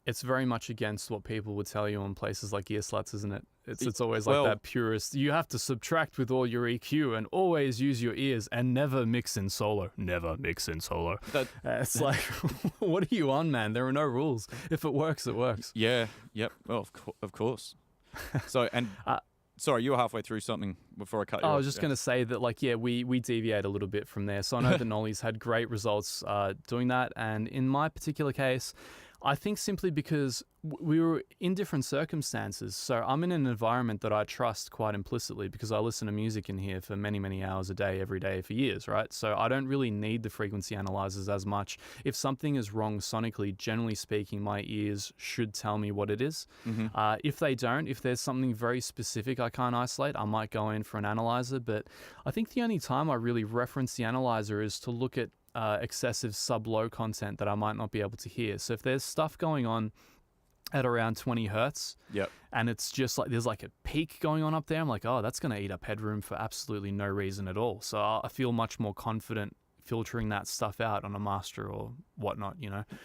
It's very much against what people would tell you on places like ear sluts, isn't it? It's always like that purist. You have to subtract with all your EQ and always use your ears and never mix in solo. Never mix in solo. It's like, what are you on, man? There are no rules. If it works, it works. Yeah. Yep. Well, of course. So, and... Sorry, you were halfway through something before I cut you off. I was just going to say that, we deviate a little bit from there. So I know that Nolly's had great results doing that. And in my particular case, I think simply because we were in different circumstances. So I'm in an environment that I trust quite implicitly because I listen to music in here for many, many hours a day, every day for years, right? So I don't really need the frequency analyzers as much. If something is wrong sonically, generally speaking, my ears should tell me what it is. Mm-hmm. If they don't, if there's something very specific I can't isolate, I might go in for an analyzer. But I think the only time I really reference the analyzer is to look at excessive sub-low content that I might not be able to hear. So if there's stuff going on at around 20 hertz, and it's just like there's like a peak going on up there, I'm like, oh, that's going to eat up headroom for absolutely no reason at all. So I feel much more confident filtering that stuff out on a master or whatnot,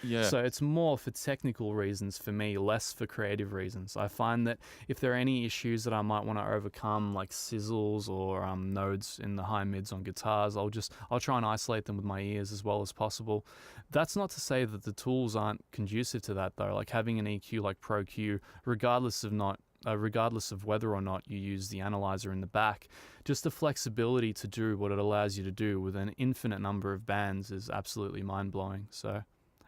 Yeah. So it's more for technical reasons for me, less for creative reasons. I find that if there are any issues that I might want to overcome, like sizzles or nodes in the high mids on guitars, I'll try and isolate them with my ears as well as possible. That's not to say that the tools aren't conducive to that though. Like having an EQ like Pro Q, regardless of whether or not you use the analyzer in the back, just the flexibility to do what it allows you to do with an infinite number of bands is absolutely mind-blowing. So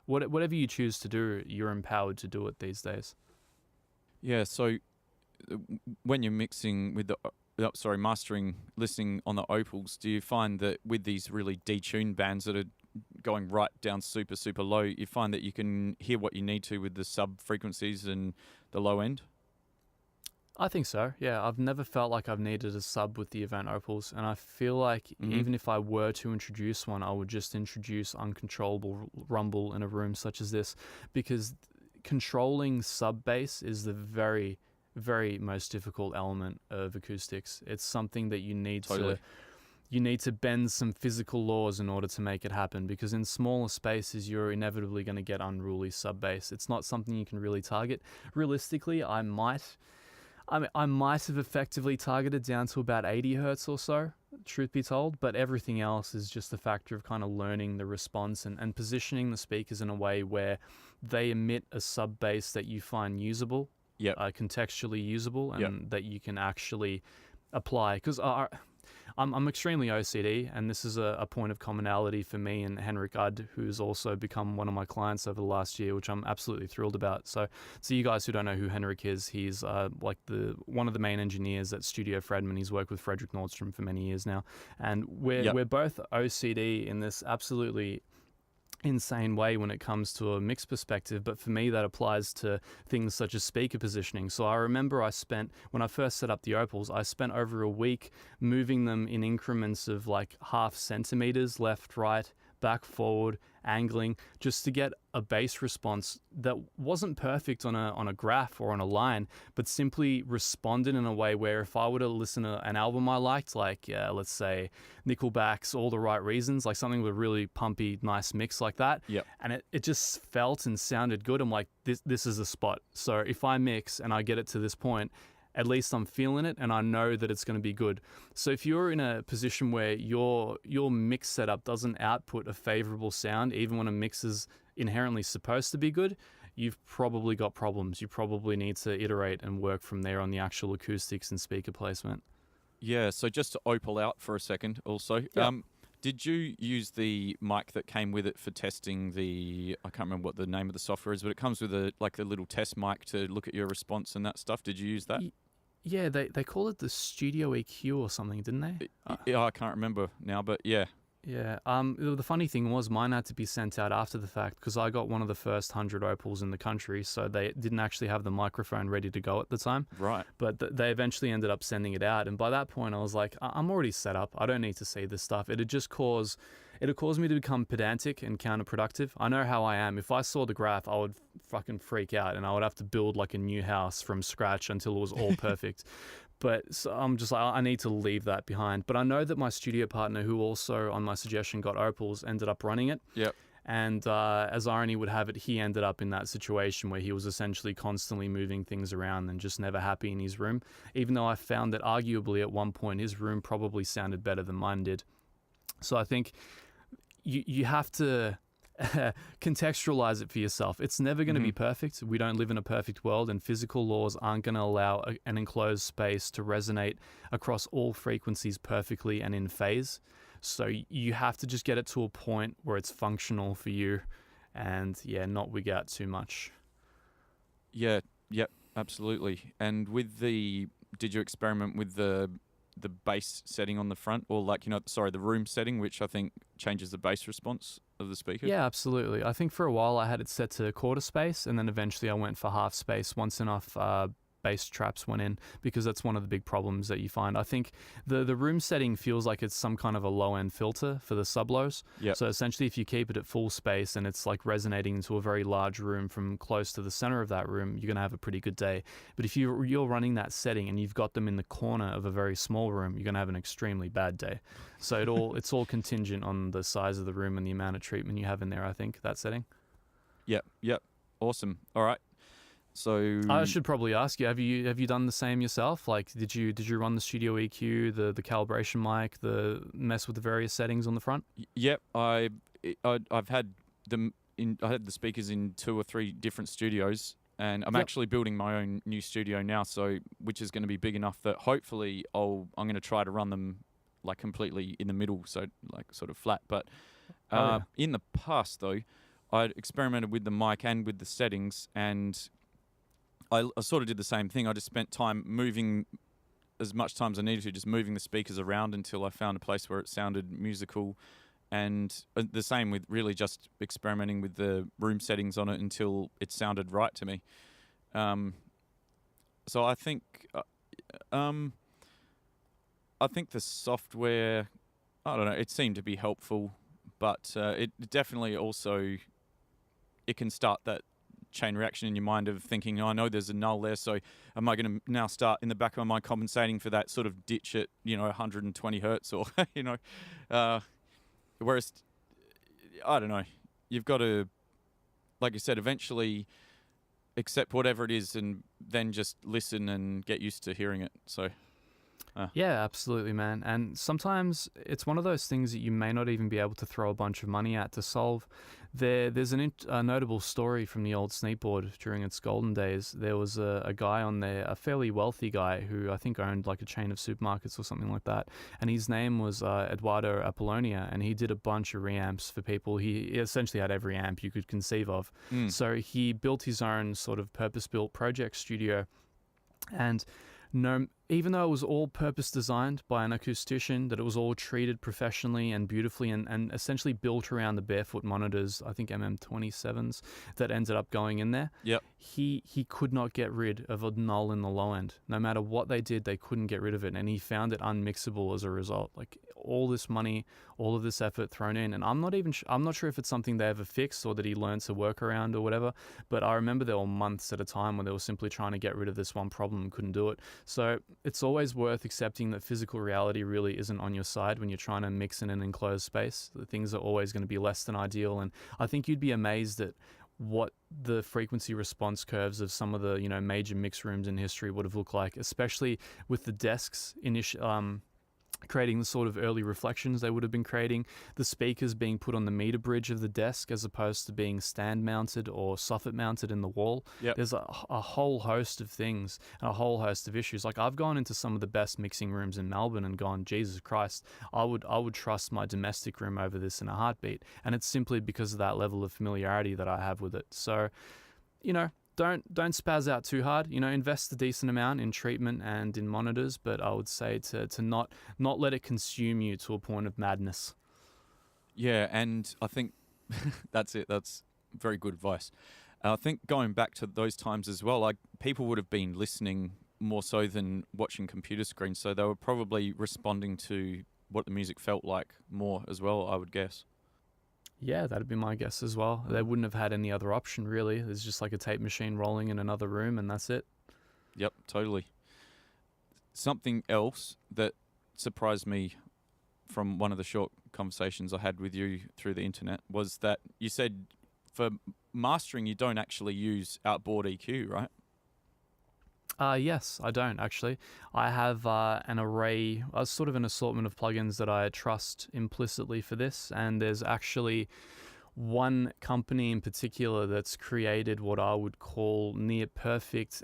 whatever you choose to do, you're empowered to do it these days. Yeah, so when you're mixing with mastering, listening on the opals, do you find that with these really detuned bands that are going right down super, super low, you find that you can hear what you need to with the sub-frequencies and the low end? I think so, yeah. I've never felt like I've needed a sub with the Event Opals, and I feel like even if I were to introduce one, I would just introduce uncontrollable rumble in a room such as this, because controlling sub bass is the very, very most difficult element of acoustics. It's something that you need to bend some physical laws in order to make it happen, because in smaller spaces you're inevitably going to get unruly sub bass. It's not something you can really target. Realistically, I might have effectively targeted down to about 80 hertz or so, truth be told, but everything else is just a factor of kind of learning the response and positioning the speakers in a way where they emit a sub bass that you find usable, contextually usable, and that you can actually apply. Because I'm extremely OCD, and this is a point of commonality for me and Henrik Udd, who's also become one of my clients over the last year, which I'm absolutely thrilled about. So you guys who don't know who Henrik is, he's one of the main engineers at Studio Fredman. He's worked with Frederick Nordstrom for many years now, and we're both OCD in this absolutely insane way when it comes to a mix perspective, but for me that applies to things such as speaker positioning. So I remember when I first set up the Opals, I spent over a week moving them in increments of like half centimeters left, right, back, forward, angling, just to get a bass response that wasn't perfect on a graph or on a line, but simply responded in a way where if I were to listen to an album I liked, like let's say Nickelback's All the Right Reasons, like something with a really pumpy, nice mix like that, and it just felt and sounded good, I'm like, this is a spot. So if I mix and I get it to this point, at least I'm feeling it and I know that it's going to be good. So if you're in a position where your mix setup doesn't output a favorable sound, even when a mix is inherently supposed to be good, you've probably got problems. You probably need to iterate and work from there on the actual acoustics and speaker placement. Yeah, so just to opal out for a second also, did you use the mic that came with it for testing I can't remember what the name of the software is, but it comes with the little test mic to look at your response and that stuff. Did you use that? Yeah, they call it the Studio EQ or something, didn't they? Yeah, I can't remember now, but yeah. Yeah. The funny thing was mine had to be sent out after the fact because I got one of the first 100 Opals in the country, so they didn't actually have the microphone ready to go at the time. Right. But they eventually ended up sending it out, and by that point I was like, I'm already set up. I don't need to see this stuff. It'd cause me to become pedantic and counterproductive. I know how I am. If I saw the graph, I would fucking freak out and I would have to build like a new house from scratch until it was all perfect. But so I'm just like, I need to leave that behind. But I know that my studio partner, who also on my suggestion got Opals, ended up running it. Yep. And as irony would have it, he ended up in that situation where he was essentially constantly moving things around and just never happy in his room, even though I found that arguably at one point his room probably sounded better than mine did. So I think you have to contextualize it for yourself. It's never going to be perfect. We don't live in a perfect world, and physical laws aren't going to allow an enclosed space to resonate across all frequencies perfectly and in phase. So you have to just get it to a point where it's functional for you and not wig out too much. Yeah, yep, absolutely. And did you experiment with the bass setting on the front, or the room setting, which I think changes the bass response of the speaker? Yeah, absolutely. I think for a while I had it set to quarter space, and then eventually I went for half space once enough bass traps went in, because that's one of the big problems that you find. I think the room setting feels like it's some kind of a low-end filter for the sublows. Yep. So essentially if you keep it at full space and it's like resonating into a very large room from close to the center of that room, you're going to have a pretty good day. But if you're running that setting and you've got them in the corner of a very small room, you're going to have an extremely bad day. So it's all contingent on the size of the room and the amount of treatment you have in there, I think, that setting. Yep. Awesome. All right. So I should probably ask you: Have you done the same yourself? Like, did you run the Studio EQ, the calibration mic, the mess with the various settings on the front? Yep, I've had them in. I had the speakers in 2 or 3 different studios, and I'm actually building my own new studio now. So, which is going to be big enough that hopefully I'm going to try to run them like completely in the middle, so like sort of flat. But in the past though, I'd experimented with the mic and with the settings, and I sort of did the same thing. I just spent time moving as much time as I needed to, just moving the speakers around until I found a place where it sounded musical. And the same with really just experimenting with the room settings on it until it sounded right to me. So I think the software, I don't know, it seemed to be helpful, but it definitely also, it can start that chain reaction in your mind of thinking, I know there's a null there, so am I going to now start in the back of my mind compensating for that sort of ditch at 120 hertz or whereas I don't know, you've got to, like you said, eventually accept whatever it is and then just listen and get used to hearing it. So yeah, absolutely, man. And sometimes it's one of those things that you may not even be able to throw a bunch of money at to solve. There's a notable story from the old Sneakboard during its golden days. There was a guy on there, a fairly wealthy guy who I think owned like a chain of supermarkets or something like that. And his name was Eduardo Apollonia, and he did a bunch of reamps for people. He essentially had every amp you could conceive of. So he built his own sort of purpose-built project studio. And no, even though it was all purpose designed by an acoustician, that it was all treated professionally and beautifully and essentially built around the barefoot monitors, I think MM27s, that ended up going in there. Yep. He could not get rid of a null in the low end. No matter what they did, they couldn't get rid of it, and he found it unmixable as a result. Like, all this money, all of this effort thrown in, and I'm not sure if it's something they ever fixed or that he learned to work around or whatever, but I remember there were months at a time when they were simply trying to get rid of this one problem and couldn't do it. So it's always worth accepting that physical reality really isn't on your side when you're trying to mix in an enclosed space. The things are always going to be less than ideal, and I think you'd be amazed at what the frequency response curves of some of the major mix rooms in history would have looked like, especially with the desks creating the sort of early reflections they would have been creating, the speakers being put on the meter bridge of the desk as opposed to being stand mounted or soffit mounted in the wall. Yep. There's a whole host of things and a whole host of issues. Like, I've gone into some of the best mixing rooms in Melbourne and gone, Jesus Christ, I would trust my domestic room over this in a heartbeat. And it's simply because of that level of familiarity that I have with it. So, don't spaz out too hard. Invest a decent amount in treatment and in monitors, but I would say to not let it consume you to a point of madness. Yeah, and I think that's it. That's very good advice. I think going back to those times as well, like, people would have been listening more so than watching computer screens, so they were probably responding to what the music felt like more as well, I would guess. Yeah, that'd be my guess as well. They wouldn't have had any other option, really. There's just like a tape machine rolling in another room, and that's it. Yep, totally. Something else that surprised me from one of the short conversations I had with you through the internet was that you said for mastering you don't actually use Outboard EQ, right? Yes, I don't actually. I have an array, sort of an assortment of plugins that I trust implicitly for this, and there's actually one company in particular that's created what I would call near perfect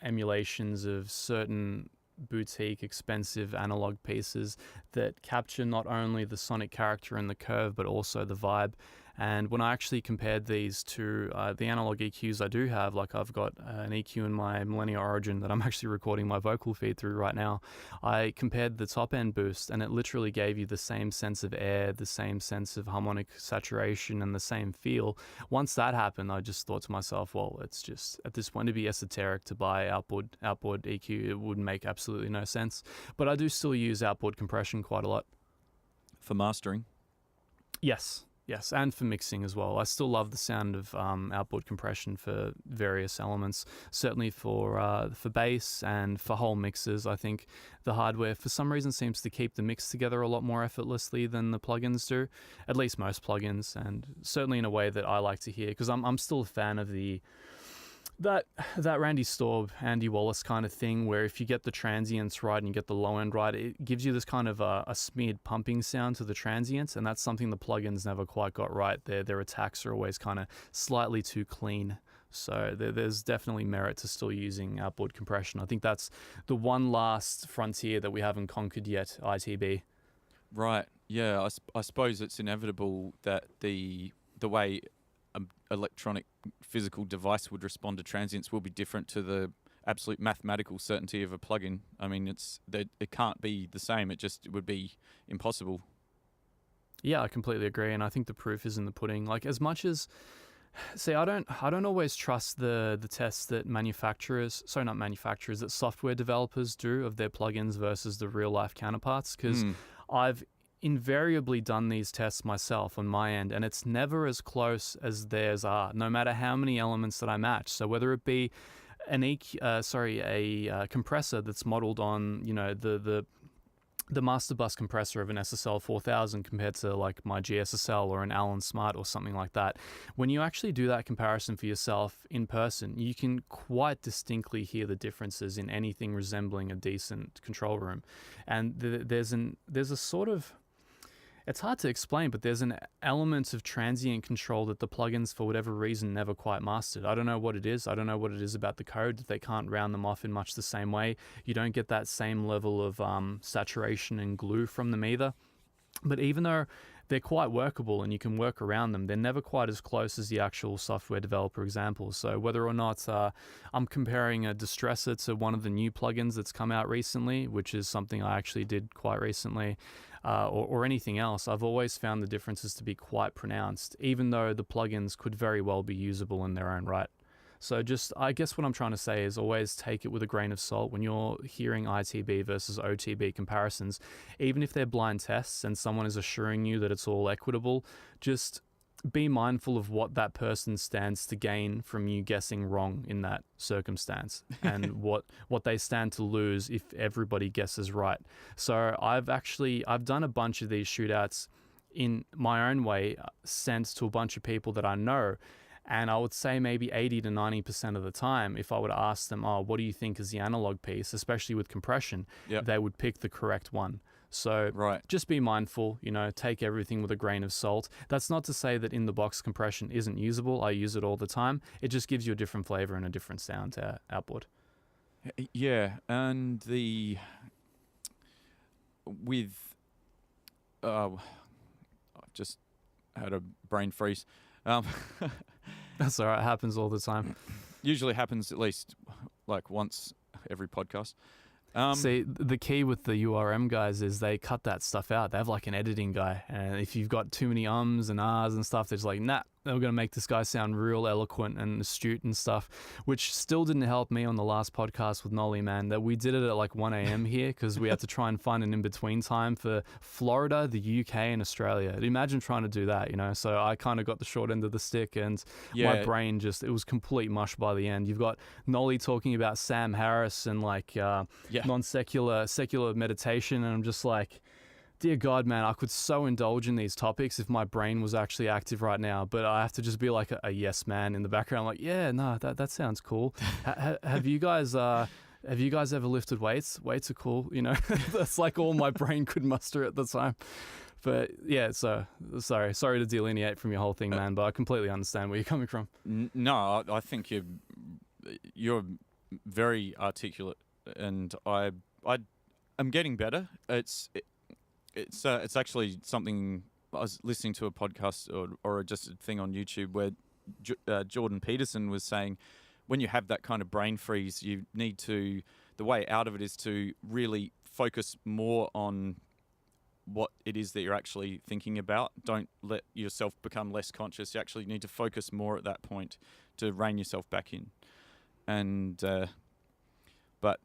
emulations of certain boutique, expensive analog pieces that capture not only the sonic character and the curve, but also the vibe. And when I actually compared these to the analog EQs I do have, like I've got an EQ in my Millennial Origin that I'm actually recording my vocal feed through right now, I compared the top end boost and it literally gave you the same sense of air, the same sense of harmonic saturation and the same feel. Once that happened, I just thought to myself, well, it's just at this point to be esoteric to buy Outboard EQ. It would make absolutely no sense. But I do still use Outboard compression quite a lot. For mastering? Yes, and for mixing as well. I still love the sound of outboard compression for various elements. Certainly for bass and for whole mixes, I think the hardware for some reason seems to keep the mix together a lot more effortlessly than the plugins do. At least most plugins, and certainly in a way that I like to hear, because I'm still a fan of that Randy Staub, Andy Wallace kind of thing, where if you get the transients right and you get the low end right, it gives you this kind of a smeared pumping sound to the transients, and that's something the plugins never quite got right. Their attacks are always kind of slightly too clean. So there's definitely merit to still using outboard compression. I think that's the one last frontier that we haven't conquered yet, ITB. Right, yeah, I suppose it's inevitable that the way electronic physical device would respond to transients will be different to the absolute mathematical certainty of a plugin. I mean, it can't be the same. It would be impossible. Yeah, I completely agree, and I think the proof is in the pudding. Like, as much as, see, I don't always trust the tests that that software developers do of their plugins versus the real life counterparts, because I've invariably done these tests myself on my end, and it's never as close as theirs are, no matter how many elements that I match. So whether it be a compressor that's modeled on, the master bus compressor of an SSL 4000 compared to like my GSSL or an Allen Smart or something like that. When you actually do that comparison for yourself in person, you can quite distinctly hear the differences in anything resembling a decent control room. And there's a sort of, it's hard to explain, but there's an element of transient control that the plugins, for whatever reason, never quite mastered. I don't know what it is. I don't know what it is about the code that they can't round them off in much the same way. You don't get that same level of saturation and glue from them either. But even though they're quite workable and you can work around them. They're never quite as close as the actual software developer examples. So whether or not I'm comparing a distressor to one of the new plugins that's come out recently, which is something I actually did quite recently, or anything else, I've always found the differences to be quite pronounced, even though the plugins could very well be usable in their own right. So I guess what I'm trying to say is always take it with a grain of salt when you're hearing ITB versus OTB comparisons. Even if they're blind tests and someone is assuring you that it's all equitable, just be mindful of what that person stands to gain from you guessing wrong in that circumstance and what they stand to lose if everybody guesses right. So I've done a bunch of these shootouts in my own way, sent to a bunch of people that I know. And I would say maybe 80 to 90% of the time, if I were to ask them, oh, what do you think is the analog piece, especially with compression, they would pick the correct one. So just be mindful, take everything with a grain of salt. That's not to say that in-the-box compression isn't usable. I use it all the time. It just gives you a different flavor and a different sound to Outboard. Yeah, and I've just had a brain freeze. That's all right. It happens all the time. Usually happens at least like once every podcast. See, the key with the URM guys is they cut that stuff out. They have like an editing guy. And if you've got too many ums and ahs and stuff, they're just like, nah, they were going to make this guy sound real eloquent and astute and stuff, which still didn't help me on the last podcast with Nolly, man, that we did it at like 1 a.m. here because we had to try and find an in-between time for Florida, the UK, and Australia. Imagine trying to do that, So I kind of got the short end of the stick and my brain it was complete mush by the end. You've got Nolly talking about Sam Harris and like secular meditation, and I'm just like, dear God, man, I could so indulge in these topics if my brain was actually active right now, but I have to just be like a yes man in the background, like, yeah, no, that sounds cool. Have you guys ever lifted weights? Weights are cool, That's like all my brain could muster at the time. But yeah, so sorry to delineate from your whole thing, man, but I completely understand where you're coming from. No, I think you're very articulate, and I'm getting better. It's actually something I was listening to a podcast or just a thing on YouTube where Jordan Peterson was saying when you have that kind of brain freeze, you need to, the way out of it is to really focus more on what it is that you're actually thinking about. Don't let yourself become less conscious. You actually need to focus more at that point to rein yourself back in. And but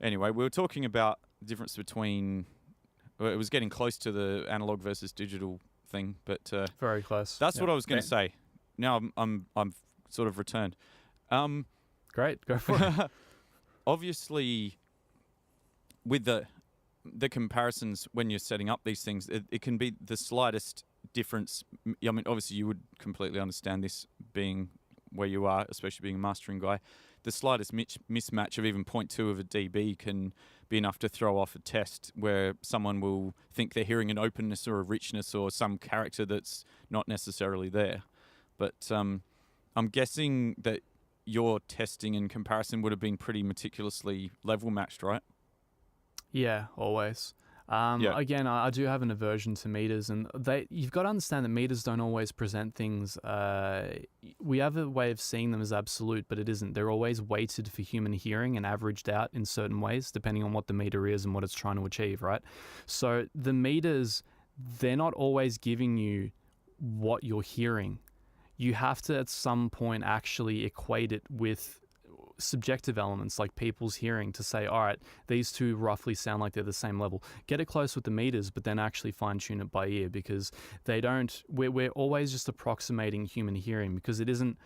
anyway, we were talking about the difference between. It was getting close to the analog versus digital thing, but very close. That's what I was going to say. Now I'm sort of returned. Great, go for it. Obviously, with the comparisons when you're setting up these things, it can be the slightest difference. I mean, obviously you would completely understand this being where you are, especially being a mastering guy. The slightest mismatch of even 0.2 of a dB can be enough to throw off a test where someone will think they're hearing an openness or a richness or some character that's not necessarily there. But I'm guessing that your testing and comparison would have been pretty meticulously level matched, right? Yeah, always. Again, I do have an aversion to meters, and you've got to understand that meters don't always present things. We have a way of seeing them as absolute, but it isn't. They're always weighted for human hearing and averaged out in certain ways, depending on what the meter is and what it's trying to achieve, right? So the meters, they're not always giving you what you're hearing. You have to, at some point, actually equate it with subjective elements like people's hearing to say, all right, these two roughly sound like they're the same level. Get it close with the meters, but then actually fine tune it by ear, because we're always just approximating human hearing, because it isn't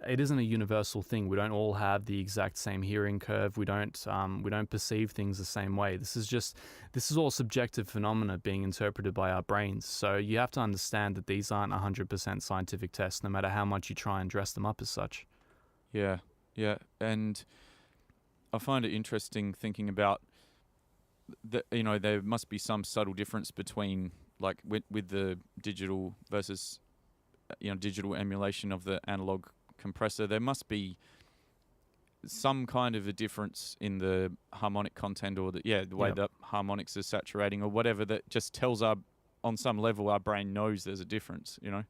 a universal thing. We don't all have the exact same hearing curve. We don't perceive things the same way. This is all subjective phenomena being interpreted by our brains. So you have to understand that these aren't 100% scientific tests, no matter how much you try and dress them up as such. Yeah. Yeah, and I find it interesting thinking about that. There must be some subtle difference between like with the digital versus digital emulation of the analog compressor. There must be some kind of a difference in the harmonic content or the way that harmonics are saturating or whatever, that just tells our on some level our brain knows there's a difference, you know.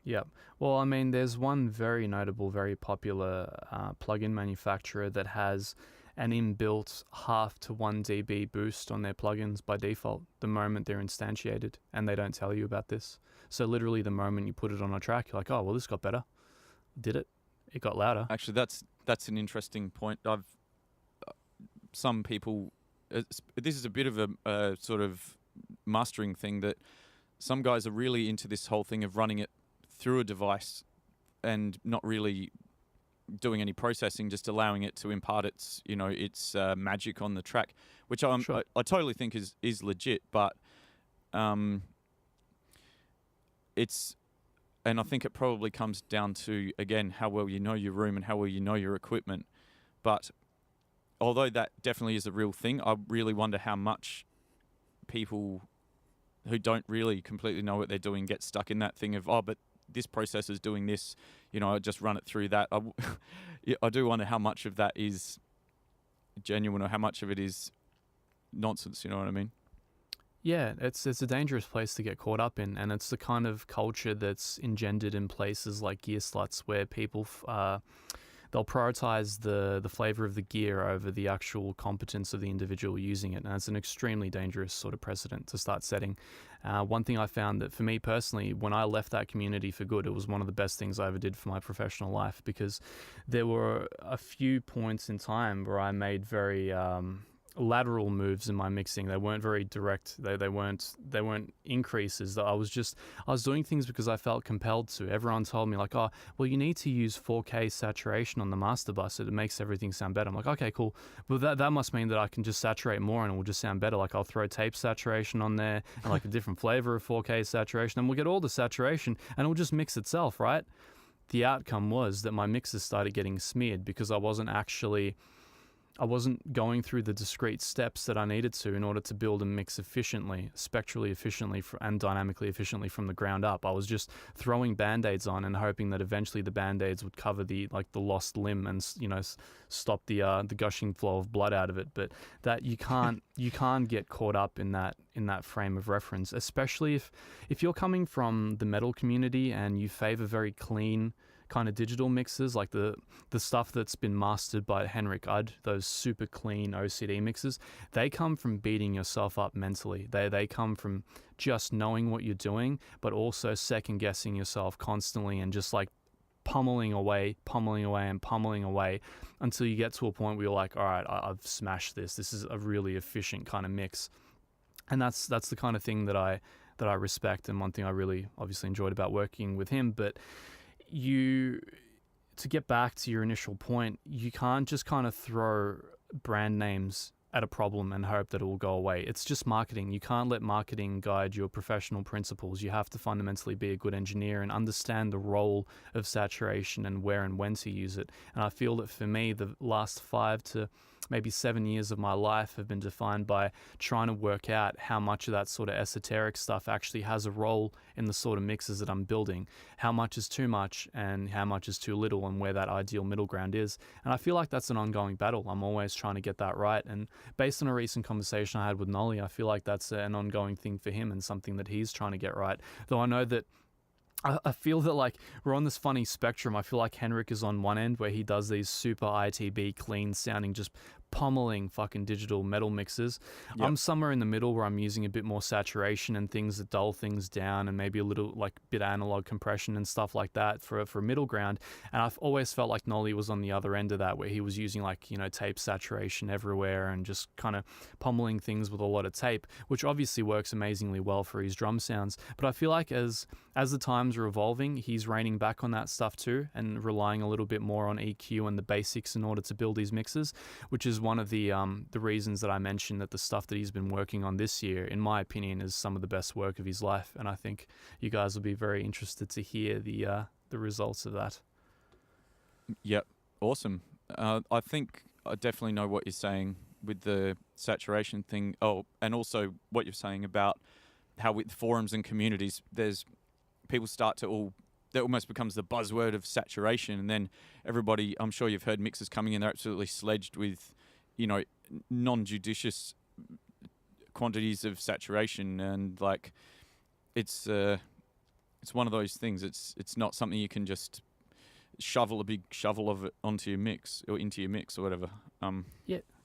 Yeah. Well, I mean, there's one very notable, very popular plugin manufacturer that has an inbuilt half to 1 dB boost on their plugins by default the moment they're instantiated, and they don't tell you about this. So literally the moment you put it on a track, you're like, oh, well, this got better. Did it? It got louder. Actually, that's an interesting point. Some people, this is a bit of a sort of mastering thing, that some guys are really into this whole thing of running it through a device and not really doing any processing, just allowing it to impart its magic on the track, which I totally think is legit. But and I think it probably comes down to, again, how well you know your room and how well you know your equipment. But although that definitely is a real thing, I really wonder how much people who don't really completely know what they're doing get stuck in that thing of, oh, but this processor's doing this, I just run it through that. I do wonder how much of that is genuine or how much of it is nonsense, you know what I mean? Yeah, it's a dangerous place to get caught up in, and it's the kind of culture that's engendered in places like Gear Sluts, where people they'll prioritize the flavor of the gear over the actual competence of the individual using it, and it's an extremely dangerous sort of precedent to start setting. One thing I found that for me personally, when I left that community for good, it was one of the best things I ever did for my professional life, because there were a few points in time where I made very lateral moves in my mixing. They weren't very direct. They weren't increases. I was doing things because I felt compelled to. Everyone told me like, oh, well, you need to use 4K saturation on the master bus. It makes everything sound better. I'm like, okay, cool. Well, that must mean that I can just saturate more and it will just sound better. Like I'll throw tape saturation on there and like a different flavor of 4K saturation, and we'll get all the saturation and it will just mix itself, right? The outcome was that my mixes started getting smeared because I wasn't going through the discrete steps that I needed to in order to build a mix efficiently, spectrally efficiently, and dynamically efficiently from the ground up. I was just throwing band-aids on and hoping that eventually the band-aids would cover the lost limb and stop the gushing flow of blood out of it. But that you can't get caught up in that frame of reference, especially if you're coming from the metal community and you favor very clean kind of digital mixes, like the stuff that's been mastered by Henrik Udd, those super clean OCD mixes. They come from beating yourself up mentally. They come from just knowing what you're doing, but also second guessing yourself constantly and just like pummeling away until you get to a point where you're like, all right, I've smashed this. This is a really efficient kind of mix. And that's the kind of thing that I respect, and one thing I really obviously enjoyed about working with him. But to get back to your initial point, you can't just kind of throw brand names at a problem and hope that it will go away. It's just marketing. You can't let marketing guide your professional principles. You have to fundamentally be a good engineer and understand the role of saturation and where and when to use it. And I feel that for me, the last 5 to maybe 7 years of my life have been defined by trying to work out how much of that sort of esoteric stuff actually has a role in the sort of mixes that I'm building, how much is too much and how much is too little, and where that ideal middle ground is. And I feel like that's an ongoing battle. I'm always trying to get that right. And based on a recent conversation I had with Nolly, I feel like that's an ongoing thing for him and something that he's trying to get right. Though I know that I feel that like we're on this funny spectrum. I feel like Henrik is on one end where he does these super ITB clean sounding, just pummeling fucking digital metal mixes. Yep. I'm somewhere in the middle where I'm using a bit more saturation and things that dull things down, and maybe a little like bit of analog compression and stuff like that for a middle ground. And I've always felt like Nolly was on the other end of that, where he was using like, tape saturation everywhere and just kind of pummeling things with a lot of tape, which obviously works amazingly well for his drum sounds. But I feel like as the times are evolving, he's reining back on that stuff too and relying a little bit more on EQ and the basics in order to build these mixes, which is one of the reasons that I mentioned that the stuff that he's been working on this year, in my opinion, is some of the best work of his life. And I think you guys will be very interested to hear the results of that. Yep, awesome. I think I definitely know what you're saying with the saturation thing. Oh, and also what you're saying about how with forums and communities, there's people start to that almost becomes the buzzword of saturation, and then everybody, I'm sure you've heard mixers coming in, they're absolutely sledged with, non-judicious quantities of saturation, and like it's one of those things. It's not something you can just shovel a big shovel of it onto your mix or into your mix or whatever.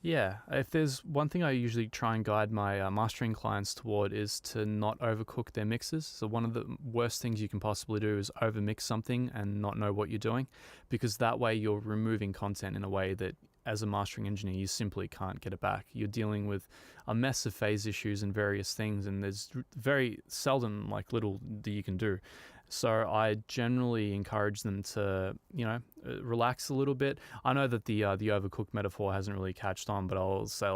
Yeah. If there's one thing I usually try and guide my mastering clients toward is to not overcook their mixes. So one of the worst things you can possibly do is overmix something and not know what you're doing, because that way you're removing content in a way that as a mastering engineer you simply can't get it back. You're dealing with a mess of phase issues and various things, and there's very seldom like little that you can do. So I generally encourage them to, relax a little bit. I know that the overcooked metaphor hasn't really catched on, but I'll say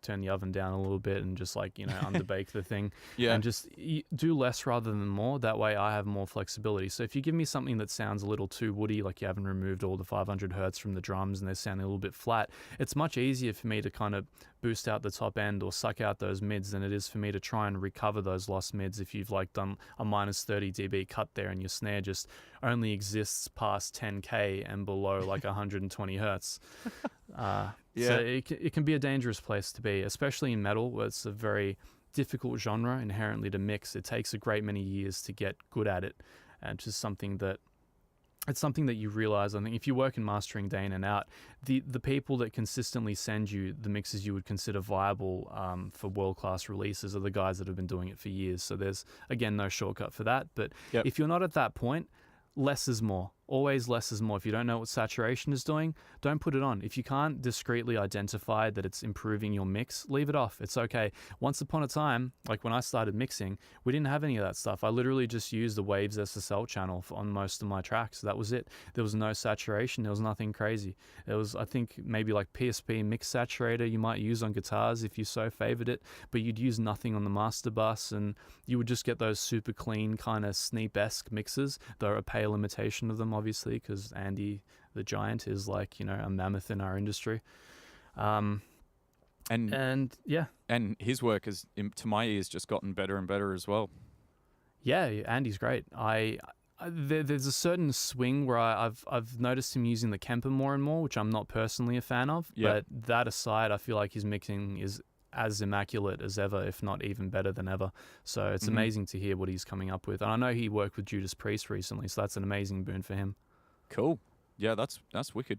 turn the oven down a little bit and just underbake the thing. Yeah. And just do less rather than more. That way I have more flexibility. So if you give me something that sounds a little too woody, like you haven't removed all the 500 hertz from the drums and they're sounding a little bit flat, it's much easier for me to kind of boost out the top end or suck out those mids than it is for me to try and recover those lost mids if you've done a minus 30 dB cut there and your snare just only exists past 10k and below 120 hertz. So it can be a dangerous place to be, especially in metal, where it's a very difficult genre inherently to mix. It takes a great many years to get good at it, and just something that you realize. I think if you work in mastering day in and out, the people that consistently send you the mixes you would consider viable for world-class releases are the guys that have been doing it for years. So there's, again, no shortcut for that. But if you're not at that point, less is more. Always less is more. If you don't know what saturation is doing, don't put it on. If you can't discreetly identify that it's improving your mix, leave it off. It's okay. Once upon a time, like when I started mixing, we didn't have any of that stuff. I literally just used the Waves SSL channel on most of my tracks. That was it. There was no saturation. There was nothing crazy. There was, I think, maybe PSP mix saturator you might use on guitars if you so favored it, but you'd use nothing on the master bus, and you would just get those super clean kind of Sneap-esque mixes. They're a pale imitation of them, obviously, because Andy the Giant is a mammoth in our industry. And his work has, to my ears, just gotten better and better as well. Yeah, Andy's great. There's a certain swing where I've noticed him using the Kemper more and more, which I'm not personally a fan of. But that aside, I feel like his mixing is as immaculate as ever, if not even better than ever. So it's amazing to hear what he's coming up with. And I know he worked with Judas Priest recently, so that's an amazing boon for him. Cool. Yeah, that's wicked.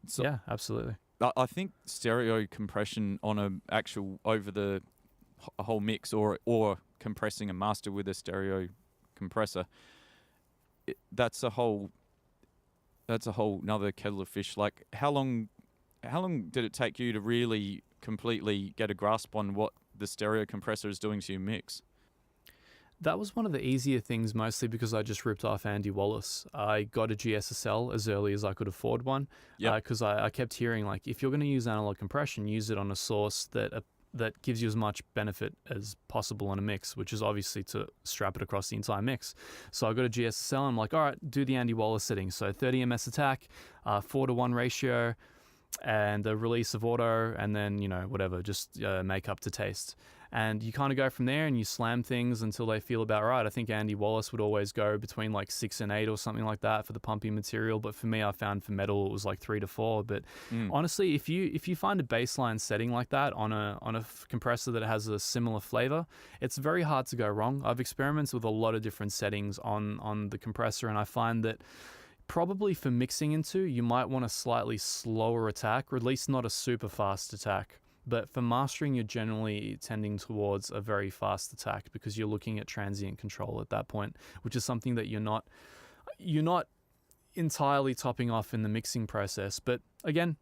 So, yeah, absolutely. I think stereo compression on over a whole mix or compressing a master with a stereo compressor, that's a whole another kettle of fish. Like, how long did it take you to really completely get a grasp on what the stereo compressor is doing to your mix? That was one of the easier things, mostly because I just ripped off Andy Wallace. I got a GSSL as early as I could afford one, because I kept hearing, if you're going to use analog compression, use it on a source that gives you as much benefit as possible on a mix, which is obviously to strap it across the entire mix. So I got a GSSL, and I'm like, all right, do the Andy Wallace settings. So 30 ms attack, 4:1 ratio, and a release of auto, and then, whatever, just make up to taste. And you kind of go from there and you slam things until they feel about right. I think Andy Wallace would always go between 6 and 8 or something like that for the pumping material. But for me, I found for metal, it was 3 to 4. But honestly, if you find a baseline setting like that on a compressor that has a similar flavor, it's very hard to go wrong. I've experimented with a lot of different settings on the compressor, and I find that probably for mixing into, you might want a slightly slower attack, or at least not a super fast attack. But for mastering, you're generally tending towards a very fast attack, because you're looking at transient control at that point, which is something that you're not entirely topping off in the mixing process. But again,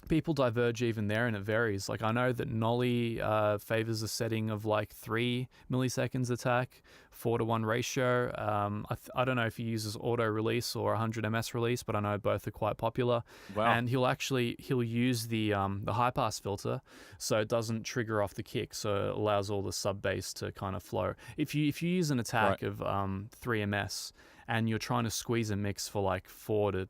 people diverge even there, and it varies. I know that Nolly favors a setting of 3 milliseconds attack, 4:1 ratio. I don't know if he uses auto release or 100 ms release, but I know both are quite popular. Wow. And he'll use the high pass filter, so it doesn't trigger off the kick, so it allows all the sub bass to kind of flow. If you use an attack of 3 ms and you're trying to squeeze a mix for 4 to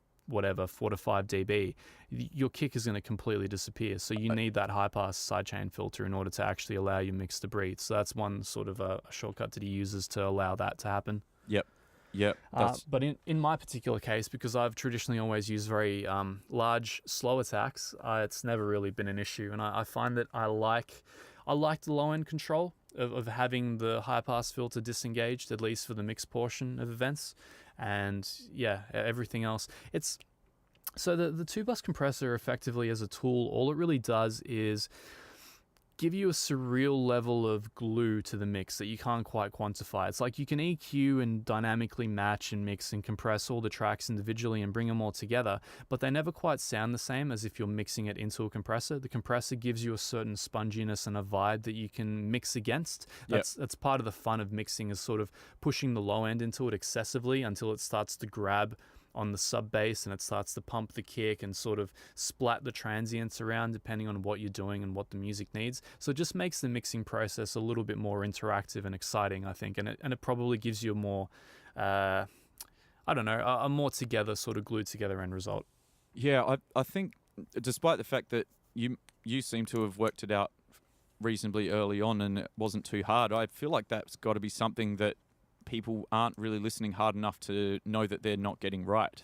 5 dB, your kick is going to completely disappear. So you need that high pass sidechain filter in order to actually allow your mix to breathe. So that's one sort of a shortcut that he uses to allow that to happen. Yep. But in my particular case, because I've traditionally always used very large, slow attacks, it's never really been an issue. And I find that I I like the low end control of having the high pass filter disengaged, at least for the mix portion of events. And yeah, everything else. It's so the two bus compressor effectively as a tool, all it really does is give you a surreal level of glue to the mix that you can't quite quantify. It's like you can EQ and dynamically match and mix and compress all the tracks individually and bring them all together, but they never quite sound the same as if you're mixing it into a compressor. The compressor gives you a certain sponginess and a vibe that you can mix against. That's part of the fun of mixing, is sort of pushing the low end into it excessively until it starts to grab on the sub bass and it starts to pump the kick and sort of splat the transients around depending on what you're doing and what the music needs. So it just makes the mixing process a little bit more interactive and exciting, I think, and it probably gives you a more a more together, sort of glued together end result. Yeah, I think despite the fact that you seem to have worked it out reasonably early on and it wasn't too hard, I feel like that's got to be something that people aren't really listening hard enough to know that they're not getting right.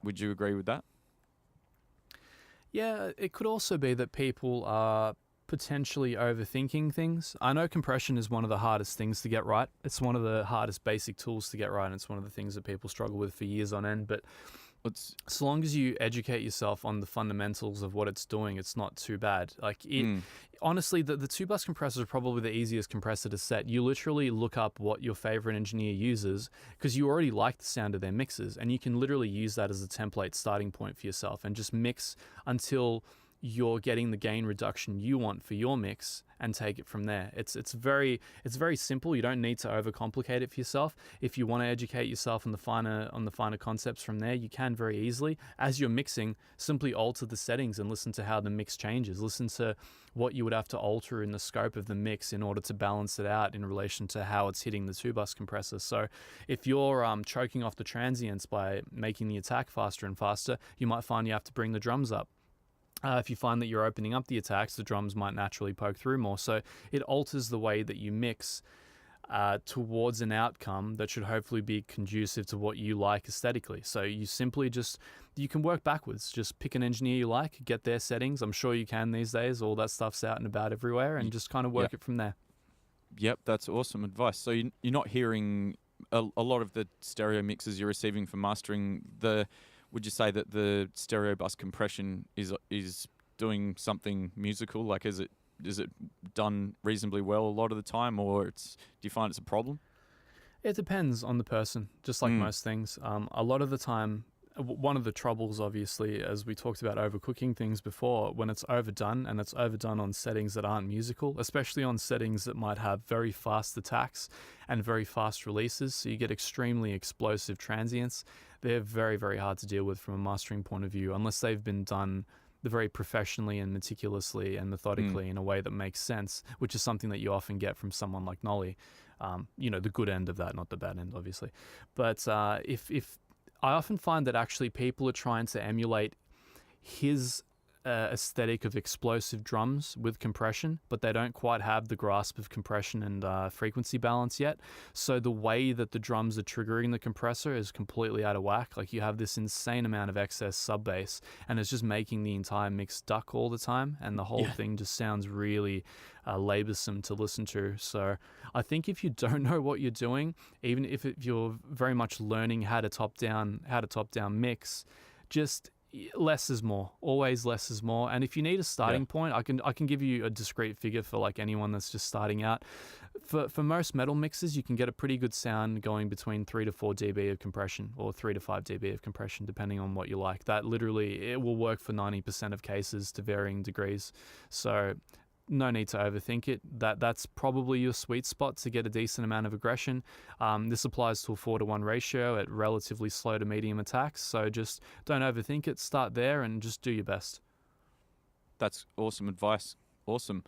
Would you agree with that? Yeah, it could also be that people are potentially overthinking things. I know compression is one of the hardest things to get right. It's one of the hardest basic tools to get right, and it's one of the things that people struggle with for years on end. But so long as you educate yourself on the fundamentals of what it's doing, it's not too bad. Honestly, the two bus compressor is probably the easiest compressor to set. You literally look up what your favorite engineer uses because you already like the sound of their mixes, and you can literally use that as a template starting point for yourself and just mix until you're getting the gain reduction you want for your mix and take it from there. It's very simple. You don't need to overcomplicate it for yourself. If you want to educate yourself on the finer concepts from there, you can very easily. As you're mixing, simply alter the settings and listen to how the mix changes. Listen to what you would have to alter in the scope of the mix in order to balance it out in relation to how it's hitting the two bus compressor. So if you're choking off the transients by making the attack faster and faster, you might find you have to bring the drums up. If you find that you're opening up the attacks, the drums might naturally poke through more. So it alters the way that you mix towards an outcome that should hopefully be conducive to what you like aesthetically. So you simply you can work backwards. Just pick an engineer you like, get their settings. I'm sure you can these days. All that stuff's out and about everywhere, and just kind of work it from there. Yep, that's awesome advice. So you're not hearing a lot of the stereo mixes you're receiving for mastering. Would you say that the stereo bus compression is doing something musical? Like, is it done reasonably well a lot of the time, or do you find it's a problem? It depends on the person, just like most things. A lot of the time, one of the troubles, obviously, as we talked about overcooking things before, when it's overdone, and it's overdone on settings that aren't musical, especially on settings that might have very fast attacks and very fast releases, so you get extremely explosive transients. They're very, very hard to deal with from a mastering point of view, unless they've been done very professionally and meticulously and methodically in a way that makes sense, which is something that you often get from someone like Nolly. The good end of that, not the bad end, obviously. But if I often find that actually people are trying to emulate his aesthetic of explosive drums with compression, but they don't quite have the grasp of compression and frequency balance yet. So the way that the drums are triggering the compressor is completely out of whack. Like, you have this insane amount of excess sub bass, and it's just making the entire mix duck all the time, and the whole thing just sounds really laborsome to listen to. So I think if you don't know what you're doing, even if you're very much learning how to top down mix, just less is more. Always less is more. And if you need a starting point, I can give you a discrete figure for like anyone that's just starting out. For most metal mixes, you can get a pretty good sound going between 3 to 4 dB of compression, or 3 to 5 dB of compression, depending on what you like. That literally, it will work for 90% of cases to varying degrees. So no need to overthink it. That's probably your sweet spot to get a decent amount of aggression. This applies to a 4-to-1 ratio at relatively slow to medium attacks. So just don't overthink it. Start there and just do your best. That's awesome advice. Awesome.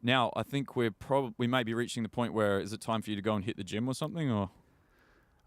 Now, I think we may be reaching the point where, is it time for you to go and hit the gym or something, or?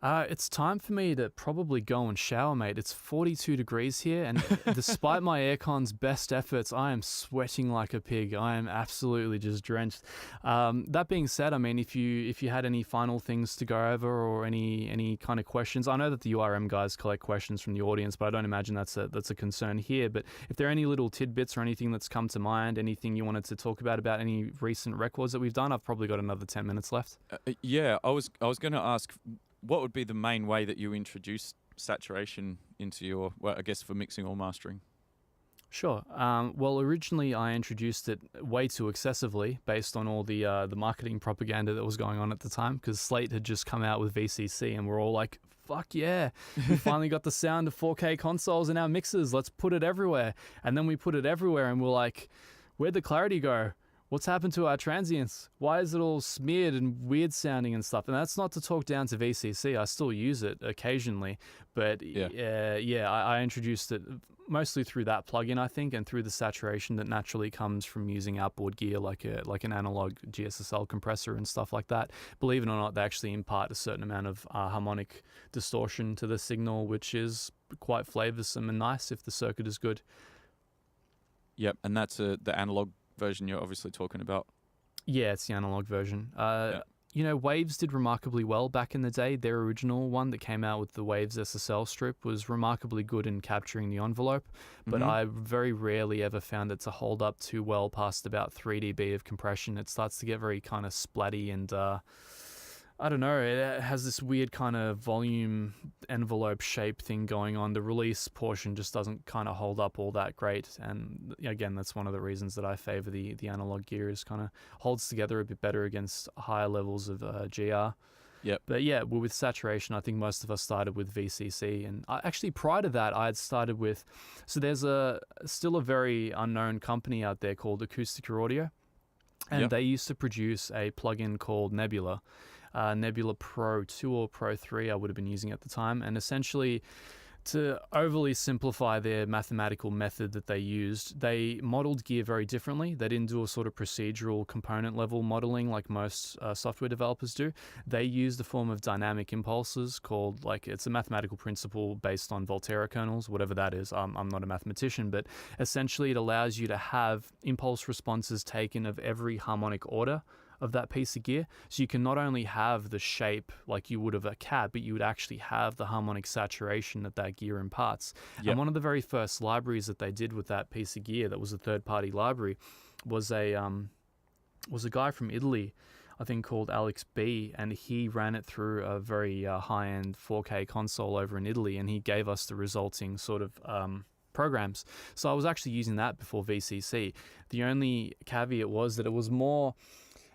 It's time for me to probably go and shower, mate. It's 42 degrees here, and despite my aircon's best efforts, I am sweating like a pig. I am absolutely just drenched. That being said, I mean, if you had any final things to go over or any kind of questions, I know that the URM guys collect questions from the audience, but I don't imagine that's a concern here. But if there are any little tidbits or anything that's come to mind, anything you wanted to talk about any recent records that we've done, I've probably got another 10 minutes left. Yeah, I was going to ask, what would be the main way that you introduce saturation into your, well, I guess for mixing or mastering? Sure. Well, originally I introduced it way too excessively based on all the marketing propaganda that was going on at the time, because Slate had just come out with VCC and we're all like, fuck yeah, we finally got the sound of 4K consoles in our mixers. Let's put it everywhere. And then we put it everywhere and we're like, where'd the clarity go? What's happened to our transients? Why is it all smeared and weird sounding and stuff? And that's not to talk down to VCC. I still use it occasionally. But I introduced it mostly through that plugin, I think, and through the saturation that naturally comes from using outboard gear like an analog GSSL compressor and stuff like that. Believe it or not, they actually impart a certain amount of harmonic distortion to the signal, which is quite flavoursome and nice if the circuit is good. Yep, and that's the analog version you're obviously talking about. Yeah, it's the analog version. You know, Waves did remarkably well back in the day. Their original one that came out with the Waves SSL strip was remarkably good in capturing the envelope, but I very rarely ever found it to hold up too well past about 3 dB of compression. It starts to get very kind of splatty and I don't know, it has this weird kind of volume envelope shape thing going on. The release portion just doesn't kind of hold up all that great. And again, that's one of the reasons that I favor the analog gear, is kind of holds together a bit better against higher levels of GR. Yep. But yeah, with saturation, I think most of us started with VCC. And actually prior to that, I had started with, so there's still a very unknown company out there called Acoustics Audio. And they used to produce a plugin called Nebula. Nebula Pro 2 or Pro 3 I would have been using at the time, and essentially, to overly simplify their mathematical method that they used, they modeled gear very differently. They didn't do a sort of procedural component level modeling like most software developers do. They used a form of dynamic impulses called, like, it's a mathematical principle based on Volterra kernels, whatever that is. I'm not a mathematician, but essentially it allows you to have impulse responses taken of every harmonic order of that piece of gear. So you can not only have the shape like you would of a cat, but you would actually have the harmonic saturation that gear imparts. Yep. And one of the very first libraries that they did with that piece of gear, that was a third-party library, was a guy from Italy, I think, called Alex B, and he ran it through a very high-end 4K console over in Italy, and he gave us the resulting sort of programs. So I was actually using that before VCC. The only caveat was that it was more,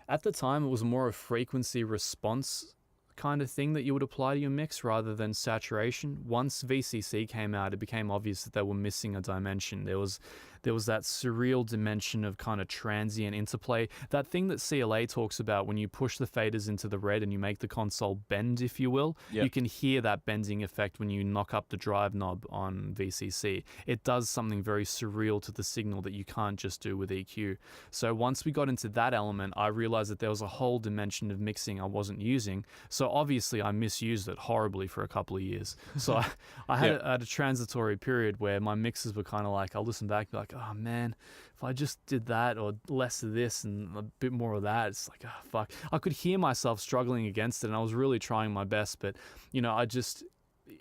at the time, it was more a frequency response kind of thing that you would apply to your mix rather than saturation. Once VCC came out, it became obvious that they were missing a dimension. There was that surreal dimension of kind of transient interplay. That thing that CLA talks about when you push the faders into the red and you make the console bend, if you will. Yep. You can hear that bending effect when you knock up the drive knob on VCC. It does something very surreal to the signal that you can't just do with EQ. So once we got into that element, I realized that there was a whole dimension of mixing I wasn't using. So obviously I misused it horribly for a couple of years. So I had a transitory period where my mixes were kind of like, I'll listen back and be like, oh man, if I just did that or less of this and a bit more of that, it's like, oh fuck. I could hear myself struggling against it, and I was really trying my best, but you know,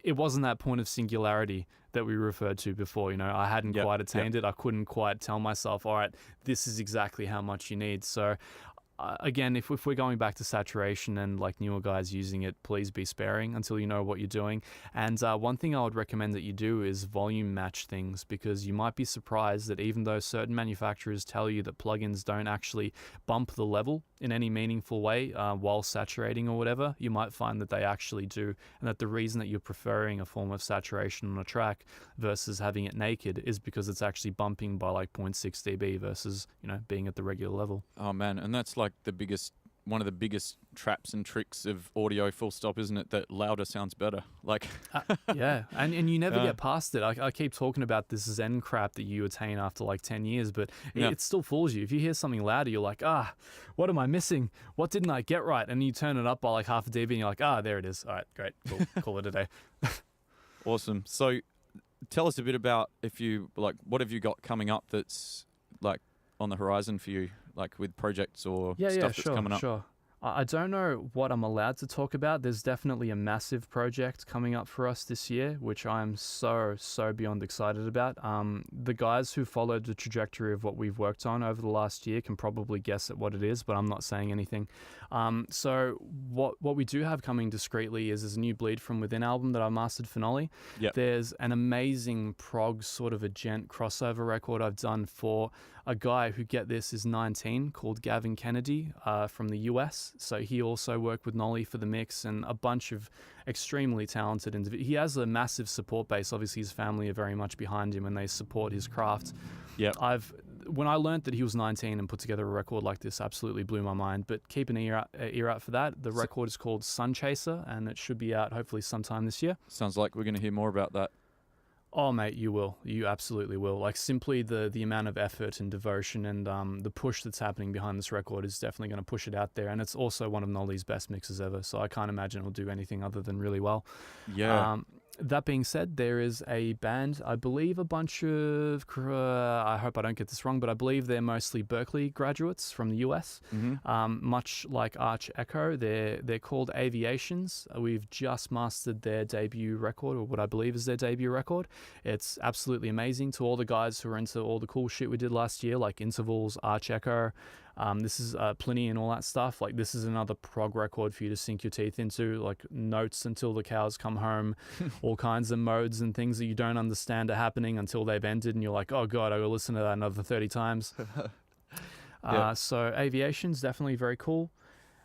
it wasn't that point of singularity that we referred to before. You know, I hadn't quite attained it. I couldn't quite tell myself, all right, this is exactly how much you need. So again, if we're going back to saturation and like newer guys using it, please be sparing until you know what you're doing. And one thing I would recommend that you do is volume match things, because you might be surprised that even though certain manufacturers tell you that plugins don't actually bump the level in any meaningful way while saturating or whatever, you might find that they actually do, and that the reason that you're preferring a form of saturation on a track versus having it naked is because it's actually bumping by like 0.6 dB versus, you know, being at the regular level. Oh man, and that's like the biggest one of the biggest traps and tricks of audio, full stop, isn't it? That louder sounds better. Like, yeah, and you never get past it. I keep talking about this Zen crap that you attain after like 10 years, but it still fools you. If you hear something louder, you're like, what am I missing? What didn't I get right? And you turn it up by like half a dB and you're like, there it is. All right, great, cool, call it a day. Awesome. So tell us a bit about what have you got coming up that's like on the horizon for you, like with projects or stuff that's coming up? Sure. I don't know what I'm allowed to talk about. There's definitely a massive project coming up for us this year, which I'm so beyond excited about. The guys who followed the trajectory of what we've worked on over the last year can probably guess at what it is, but I'm not saying anything. So what we do have coming discreetly is a new Bleed From Within album that I mastered for Nolly. Yep. There's an amazing prog sort of a gent crossover record I've done for a guy who, get this, is 19, called Gavin Kennedy from the US. So he also worked with Nolly for the mix, and a bunch of extremely talented individuals. He has a massive support base. Obviously, his family are very much behind him and they support his craft. Yeah. When I learned that he was 19 and put together a record like this, absolutely blew my mind. But keep an ear out for that. The record is called Sun Chaser, and it should be out hopefully sometime this year. Sounds like we're going to hear more about that. Oh, mate, you will. You absolutely will. Like, simply the amount of effort and devotion and the push that's happening behind this record is definitely going to push it out there. And it's also one of Nolly's best mixes ever, so I can't imagine it'll do anything other than really well. Yeah. That being said, there is a band, I believe a bunch of, I hope I don't get this wrong, but I believe they're mostly Berkeley graduates from the US. Mm-hmm. Much like Arch Echo, they're called Aviations. We've just mastered their debut record, or what I believe is their debut record. It's absolutely amazing. To all the guys who are into all the cool shit we did last year, like Intervals, Arch Echo, this is Pliny and all that stuff. Like, this is another prog record for you to sink your teeth into, like notes until the cows come home, all kinds of modes and things that you don't understand are happening until they've ended, and you're like, oh god, I will listen to that another 30 times. So Aviation's definitely very cool.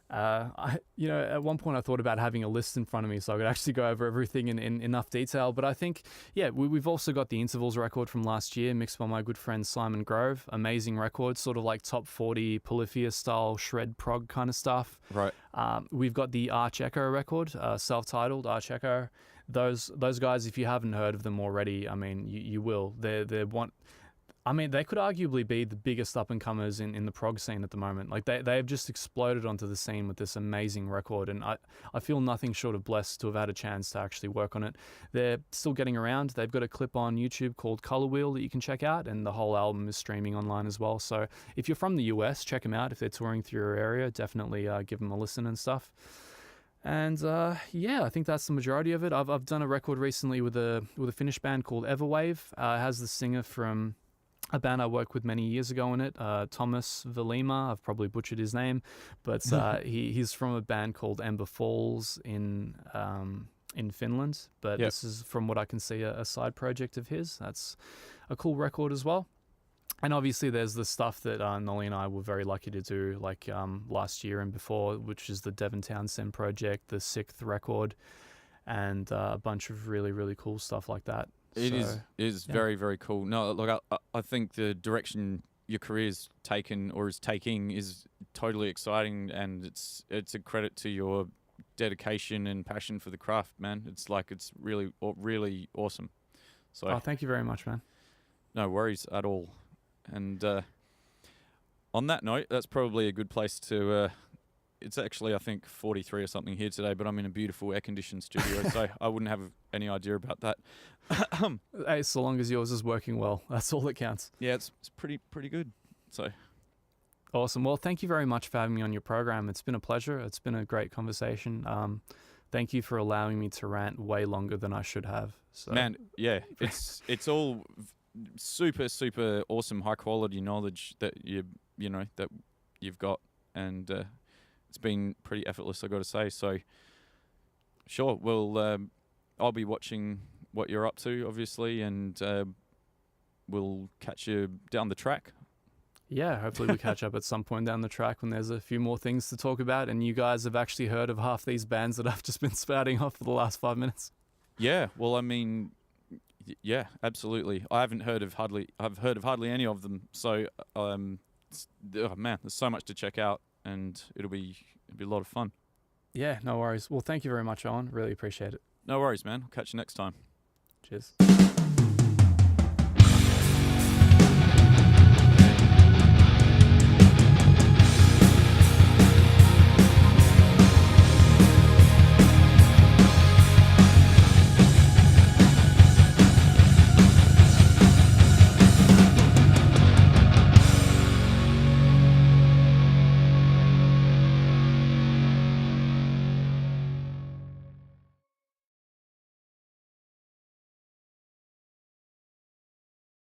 At one point I thought about having a list in front of me so I could actually go over everything in enough detail. But I think, we've also got the Intervals record from last year, mixed by my good friend Simon Grove. Amazing record, sort of like top 40 Polyphia style shred prog kind of stuff. Right. We've got the Arch Echo record, self-titled Arch Echo. Those guys, if you haven't heard of them already, I mean, you will. They're one. I mean, they could arguably be the biggest up-and-comers in the prog scene at the moment. Like, they have just exploded onto the scene with this amazing record, and I feel nothing short of blessed to have had a chance to actually work on it. They're still getting around. They've got a clip on YouTube called Color Wheel that you can check out, and the whole album is streaming online as well. So if you're from the US, check them out. If they're touring through your area, definitely give them a listen and stuff. And I think that's the majority of it. I've done a record recently with a Finnish band called Everwave. It has the singer from a band I worked with many years ago in it, Thomas Velima. I've probably butchered his name, but he's from a band called Ember Falls in Finland. But This is, from what I can see, a side project of his. That's a cool record as well. And obviously there's the stuff that Nolly and I were very lucky to do, like last year and before, which is the Devin Townsend Project, the Sikth record, and a bunch of really, really cool stuff like that. It is very, very cool. No, look, I think the direction your career's taken or is taking is totally exciting, and it's a credit to your dedication and passion for the craft, man. It's really, really awesome. So, thank you very much, man. No worries at all. And on that note, that's probably a good place to. It's actually, I think, 43 or something here today, but I'm in a beautiful air-conditioned studio, so I wouldn't have any idea about that. Hey, so long as yours is working well, that's all that counts. Yeah, it's pretty good. So awesome. Well, thank you very much for having me on your program. It's been a pleasure. It's been a great conversation. Thank you for allowing me to rant way longer than I should have. So. Man, yeah, it's all super, super awesome, high quality knowledge that that you've got, and it's been pretty effortless, I got to say. So, sure, I'll be watching what you're up to, obviously, and we'll catch you down the track. Yeah, hopefully we catch up at some point down the track when there's a few more things to talk about, and you guys have actually heard of half these bands that I've just been spouting off for the last 5 minutes. Yeah, well, I mean, yeah, absolutely. I've heard of hardly any of them. So, oh man, there's so much to check out. and it'll be a lot of fun. Yeah, no worries. Well, thank you very much, Owen. Really appreciate it. No worries, man. I'll catch you next time. Cheers.